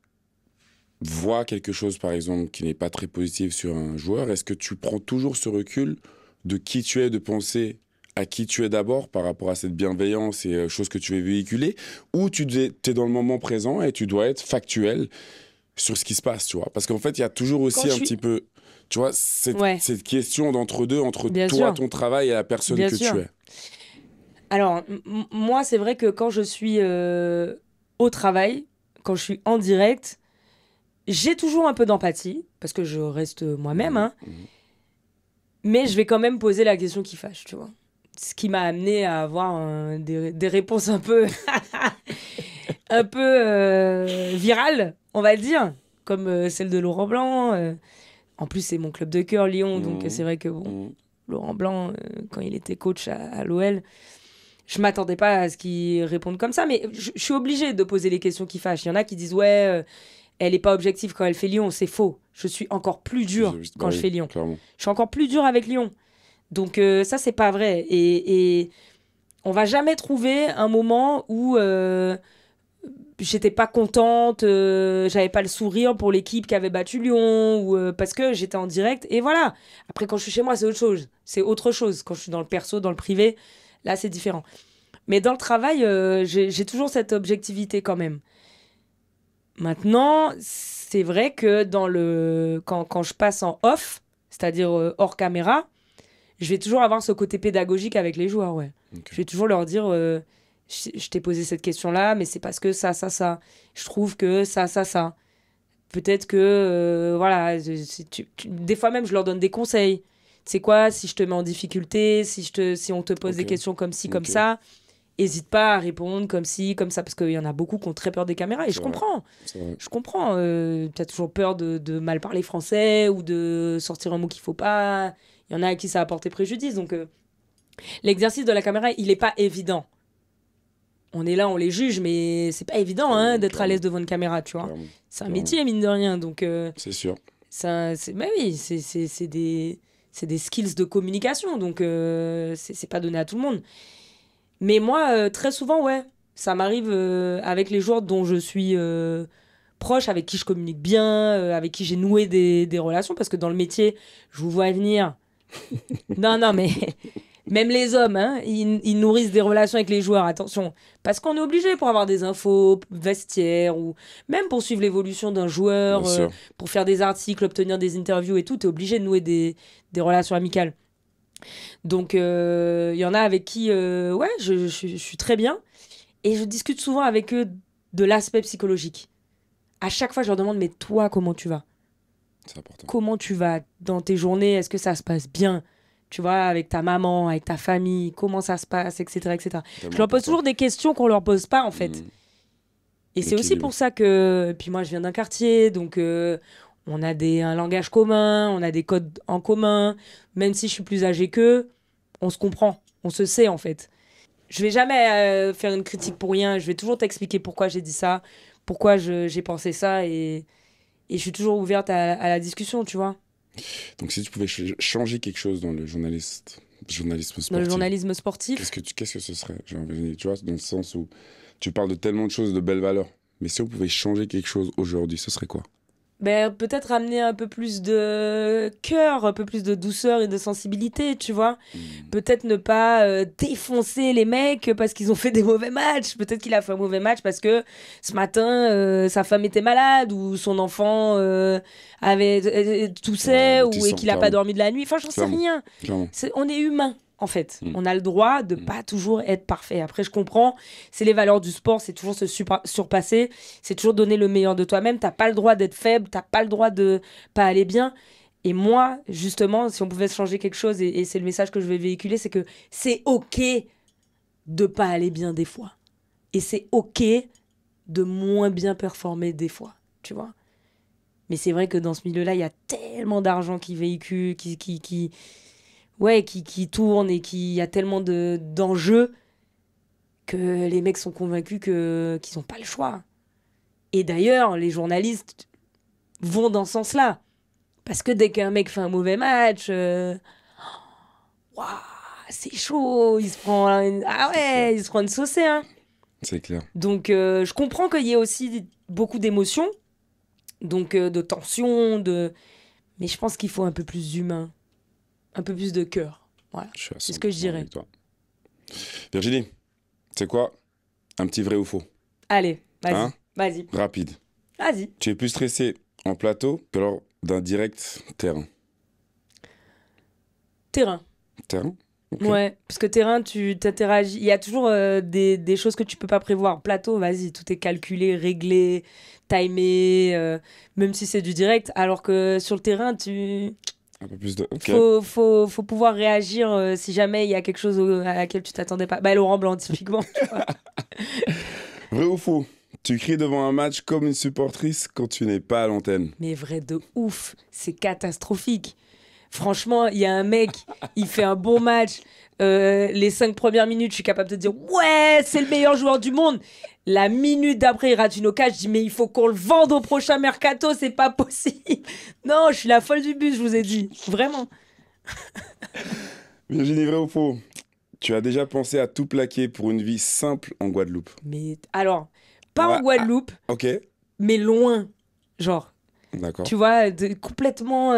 vois quelque chose, par exemple, qui n'est pas très positif sur un joueur, est-ce que tu prends toujours ce recul de qui tu es, de penser à qui tu es d'abord par rapport à cette bienveillance et choses que tu veux véhiculer, ou tu es dans le moment présent et tu dois être factuel sur ce qui se passe, tu vois? Parce qu'en fait, il y a toujours aussi petit peu... Tu vois, cette question d'entre-deux, entre Bien toi, sûr. ton travail et la personne Bien que sûr. tu es. Alors, moi, c'est vrai que quand je suis au travail, quand je suis en direct, j'ai toujours un peu d'empathie, parce que je reste moi-même, hein, mais je vais quand même poser la question qui fâche, tu vois. Ce qui m'a amené à avoir des réponses un peu, un peu virales, on va le dire, comme celle de Laurent Blanc. En plus, c'est mon club de cœur, Lyon, donc c'est vrai que bon, Laurent Blanc, quand il était coach à l'OL, je m'attendais pas à ce qu'il réponde comme ça, mais je suis obligée de poser les questions qui fâchent. Il y en a qui disent ouais, elle est pas objective quand elle fait Lyon, c'est faux. Je suis encore plus dur quand je fais Lyon. Clairement. Je suis encore plus dur avec Lyon. Donc ça, c'est pas vrai. Et on va jamais trouver un moment où j'étais pas contente, j'avais pas le sourire pour l'équipe qui avait battu Lyon, ou parce que j'étais en direct. Et voilà. Après, quand je suis chez moi, c'est autre chose. C'est autre chose. Quand je suis dans le perso, dans le privé, là, c'est différent. Mais dans le travail, j'ai toujours cette objectivité quand même. Maintenant, c'est vrai que quand je passe en off, c'est-à-dire hors caméra, je vais toujours avoir ce côté pédagogique avec les joueurs, ouais. Okay. Je vais toujours leur dire, je t'ai posé cette question-là, mais c'est parce que ça. Je trouve que ça. Peut-être que, voilà, des fois même, je leur donne des conseils. Tu sais quoi, si je te mets en difficulté, si on te pose des questions comme ci, comme ça, hésite pas à répondre comme ci, comme ça, parce qu'il y en a beaucoup qui ont très peur des caméras, et je comprends. Je comprends. Tu as toujours peur de mal parler français ou de sortir un mot qu'il faut pas. Il y en a à qui ça a porté préjudice. Donc, l'exercice de la caméra, il n'est pas évident. On est là, on les juge, mais c'est pas évident d'être à l'aise devant une caméra, tu vois. C'est un métier, mine de rien. Donc, c'est sûr. Mais oui, c'est des skills de communication. Donc, c'est pas donné à tout le monde. Mais moi, très souvent, ouais, ça m'arrive avec les joueurs dont je suis proche, avec qui je communique bien, avec qui j'ai noué des relations, parce que dans le métier, je vous vois venir. Non, mais même les hommes, hein, ils nourrissent des relations avec les joueurs, attention. Parce qu'on est obligé pour avoir des infos vestiaires, ou même pour suivre l'évolution d'un joueur, pour faire des articles, obtenir des interviews et tout, t'es obligé de nouer des relations amicales. Donc, y en a avec qui, ouais, je suis très bien. Et je discute souvent avec eux de l'aspect psychologique. À chaque fois, je leur demande, mais toi, comment tu vas ? C'est important. Comment tu vas dans tes journées ? Est-ce que ça se passe bien ? Tu vois, avec ta maman, avec ta famille, comment ça se passe, etc. etc. Je leur pose toujours des questions qu'on leur pose pas, en fait. Et c'est aussi pour ça que... Puis moi, je viens d'un quartier, donc... on a un langage commun, on a des codes en commun. Même si je suis plus âgée qu'eux, on se comprend, on se sait en fait. Je vais jamais faire une critique pour rien. Je vais toujours t'expliquer pourquoi j'ai dit ça, pourquoi j'ai pensé ça, et je suis toujours ouverte à la discussion, tu vois. Donc si tu pouvais changer quelque chose dans le journalisme sportif. Dans le journalisme sportif. Qu'est-ce que ce serait ? Tu vois, dans le sens où tu parles de tellement de choses, de belles valeurs. Mais si on pouvait changer quelque chose aujourd'hui, ce serait quoi ? Peut-être amener un peu plus de cœur, un peu plus de douceur et de sensibilité, tu vois. Peut-être ne pas défoncer les mecs parce qu'ils ont fait des mauvais matchs. Peut-être qu'il a fait un mauvais match parce que ce matin, sa femme était malade, ou son enfant toussait, ou et qu'il n'a pas dormi de la nuit. Enfin, j'en sais rien. On est humain. en fait. On a le droit de pas toujours être parfait. Après, je comprends, c'est les valeurs du sport, c'est toujours se surpasser, c'est toujours donner le meilleur de toi-même. T'as pas le droit d'être faible, t'as pas le droit de pas aller bien. Et moi, justement, si on pouvait changer quelque chose, et c'est le message que je vais véhiculer, c'est que c'est OK de pas aller bien des fois. Et c'est OK de moins bien performer des fois, tu vois. Mais c'est vrai que dans ce milieu-là, il y a tellement d'argent qui véhicule, qui tourne et il y a tellement d'enjeux que les mecs sont convaincus qu'ils n'ont pas le choix. Et d'ailleurs, les journalistes vont dans ce sens-là. Parce que dès qu'un mec fait un mauvais match, c'est chaud, il se prend il se prend une saucée, hein. C'est clair. Donc je comprends qu'il y ait aussi beaucoup d'émotions, donc de tension, mais je pense qu'il faut un peu plus d'humain, un peu plus de cœur. Voilà. C'est ce que je dirais. Virginie, c'est quoi un petit vrai ou faux? Allez, vas-y. Hein? Vas-y. Rapide. Vas-y. Tu es plus stressé en plateau que lors d'un direct terrain? Terrain. Terrain? Okay. Ouais, parce que terrain, tu t'interagis. Il y a toujours des choses que tu peux pas prévoir. Plateau, vas-y, tout est calculé, réglé, timé, même si c'est du direct. Alors que sur le terrain, un peu plus de... Okay. Faut pouvoir réagir si jamais il y a quelque chose à laquelle tu t'attendais pas. Bah, Laurent Blanc, typiquement. Tu vois. Vrai ou faux? Tu cries devant un match comme une supportrice quand tu n'es pas à l'antenne? Mais vrai de ouf, c'est catastrophique. Franchement, il y a un mec, il fait un bon match. Les 5 premières minutes, je suis capable de dire « Ouais, c'est le meilleur joueur du monde !» La minute d'après, il rate une occasion. Je dis « Mais il faut qu'on le vende au prochain mercato, c'est pas possible !» Non, je suis la folle du bus, je vous ai dit. Vraiment. Virginie, vrai ou faux? Tu as déjà pensé à tout plaquer pour une vie simple en Guadeloupe? Mais alors, pas en Guadeloupe, ok, mais loin. Genre, d'accord. Tu vois, complètement...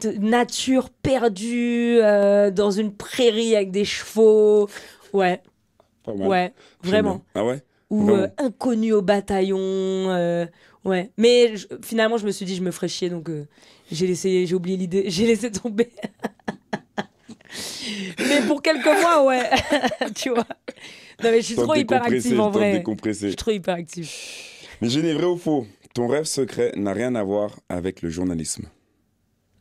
de nature perdue dans une prairie avec des chevaux. Ouais. Pas mal. Ouais, vraiment. Ah ouais? Ou inconnu au bataillon. Ouais. Mais finalement, je me suis dit, je me ferais chier, donc j'ai oublié l'idée. J'ai laissé tomber. Mais pour quelques mois, ouais. Tu vois. Non, mais je suis trop hyperactive en vrai. Je suis trop hyperactive. Mais Jenny, vrai ou faux? Ton rêve secret n'a rien à voir avec le journalisme.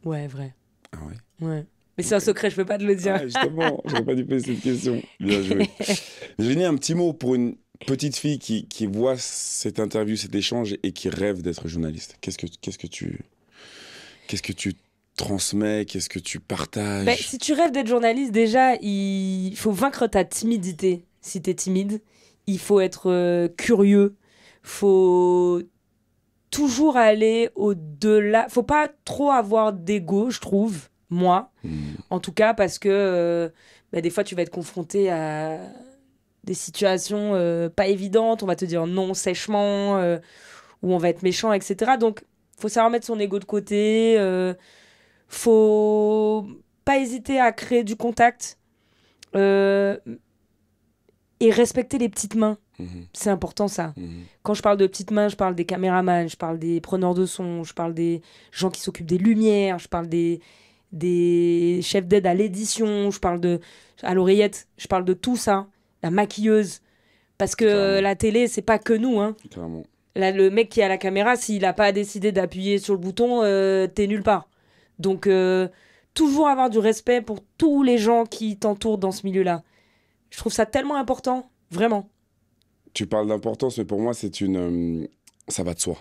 Ouais, vrai. Ah ouais? Ouais. Mais c'est un secret, je peux pas te le dire. Ah, justement, j'aurais pas dû poser cette question. Bien joué. Jenny, un petit mot pour une petite fille qui voit cette interview, cet échange et qui rêve d'être journaliste. Qu'est-ce que tu transmets? Qu'est-ce que tu partages? Si tu rêves d'être journaliste, déjà, il faut vaincre ta timidité. Si t'es timide, il faut être curieux. Faut toujours aller au-delà. Faut pas trop avoir d'ego, je trouve, moi. En tout cas, parce que des fois, tu vas être confronté à des situations pas évidentes. On va te dire non sèchement, ou on va être méchant, etc. Donc, faut savoir mettre son ego de côté. Faut pas hésiter à créer du contact. Et respecter les petites mains. C'est important, ça. Quand je parle de petites mains, je parle des caméramans, je parle des preneurs de son, je parle des gens qui s'occupent des lumières, je parle des chefs d'aide à l'édition, je parle à l'oreillette, je parle de tout ça, la maquilleuse. Parce que la télé, c'est pas que nous. Hein. Là, le mec qui est à la caméra, s'il n'a pas décidé d'appuyer sur le bouton, t'es nulle part. Donc, toujours avoir du respect pour tous les gens qui t'entourent dans ce milieu-là. Je trouve ça tellement important, vraiment. Tu parles d'importance, mais pour moi, ça va de soi.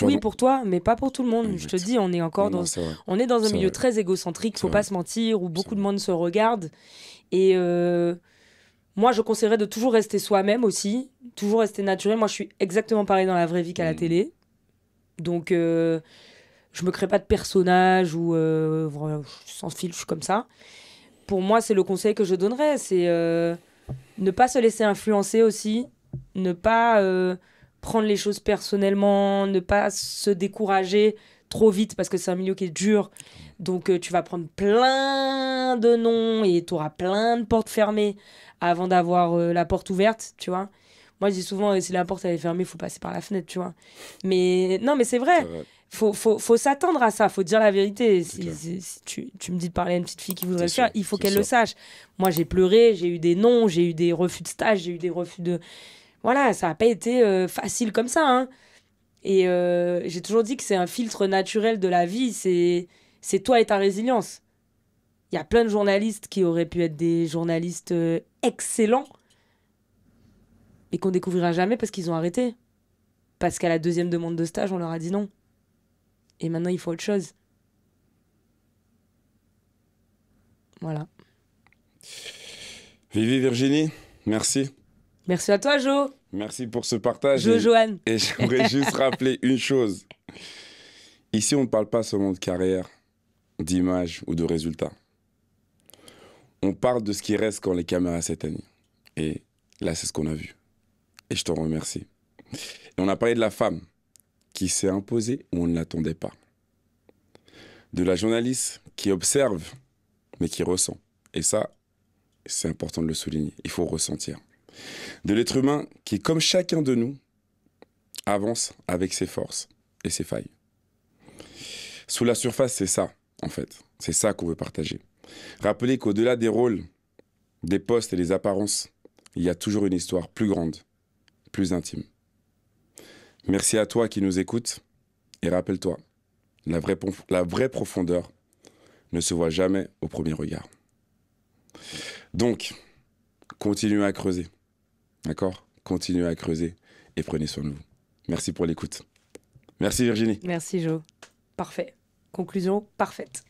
Oui, pour toi, mais pas pour tout le monde. Exact. Je te dis, on est encore dans un milieu très égocentrique, faut pas se mentir, où beaucoup de monde se regarde. Et moi, je conseillerais de toujours rester soi-même aussi, toujours rester naturel. Moi, je suis exactement pareil dans la vraie vie qu'à la télé. Donc, je me crée pas de personnage ou sans fil, je suis comme ça. Pour moi, c'est le conseil que je donnerais, c'est ne pas se laisser influencer aussi, ne pas prendre les choses personnellement, ne pas se décourager trop vite parce que c'est un milieu qui est dur. Donc, tu vas prendre plein de noms et tu auras plein de portes fermées avant d'avoir la porte ouverte, tu vois. Moi, je dis souvent, si la porte elle est fermée, il faut passer par la fenêtre, tu vois. Mais non, mais c'est vrai. faut s'attendre à ça, faut dire la vérité. C'est clair. Si tu me dis de parler à une petite fille qui voudrait le C'est faire, sûr, il faut c'est qu'elle le sûr. sache. Moi, j'ai pleuré, j'ai eu des non, j'ai eu des refus de stage, j'ai eu des refus de... Voilà, ça n'a pas été facile comme ça, hein. Et j'ai toujours dit que c'est un filtre naturel de la vie, c'est toi et ta résilience. Il y a plein de journalistes qui auraient pu être des journalistes excellents, mais qu'on découvrira jamais parce qu'ils ont arrêté. Parce qu'à la deuxième demande de stage, on leur a dit non. Et maintenant, il faut autre chose. Voilà. Vivi, Virginie, merci. Merci à toi, Jo. Merci pour ce partage. Joanne. Et j'aimerais juste rappeler une chose. Ici, on ne parle pas seulement de carrière, d'image ou de résultats. On parle de ce qui reste quand les caméras s'éteignent. Et là, c'est ce qu'on a vu. Et je t'en remercie. Et on a parlé de la femme qui s'est imposée où on ne l'attendait pas. De la journaliste qui observe, mais qui ressent. Et ça, c'est important de le souligner. Il faut ressentir. De l'être humain qui, comme chacun de nous, avance avec ses forces et ses failles. Sous la surface, c'est ça, en fait. C'est ça qu'on veut partager. Rappelez qu'au-delà des rôles, des postes et des apparences, il y a toujours une histoire plus grande, plus intime. Merci à toi qui nous écoutes. Et rappelle-toi, la vraie profondeur ne se voit jamais au premier regard. Donc, continuez à creuser. D'accord ? Continuez à creuser et prenez soin de vous. Merci pour l'écoute. Merci Virginie. Merci, Jo. Parfait. Conclusion parfaite.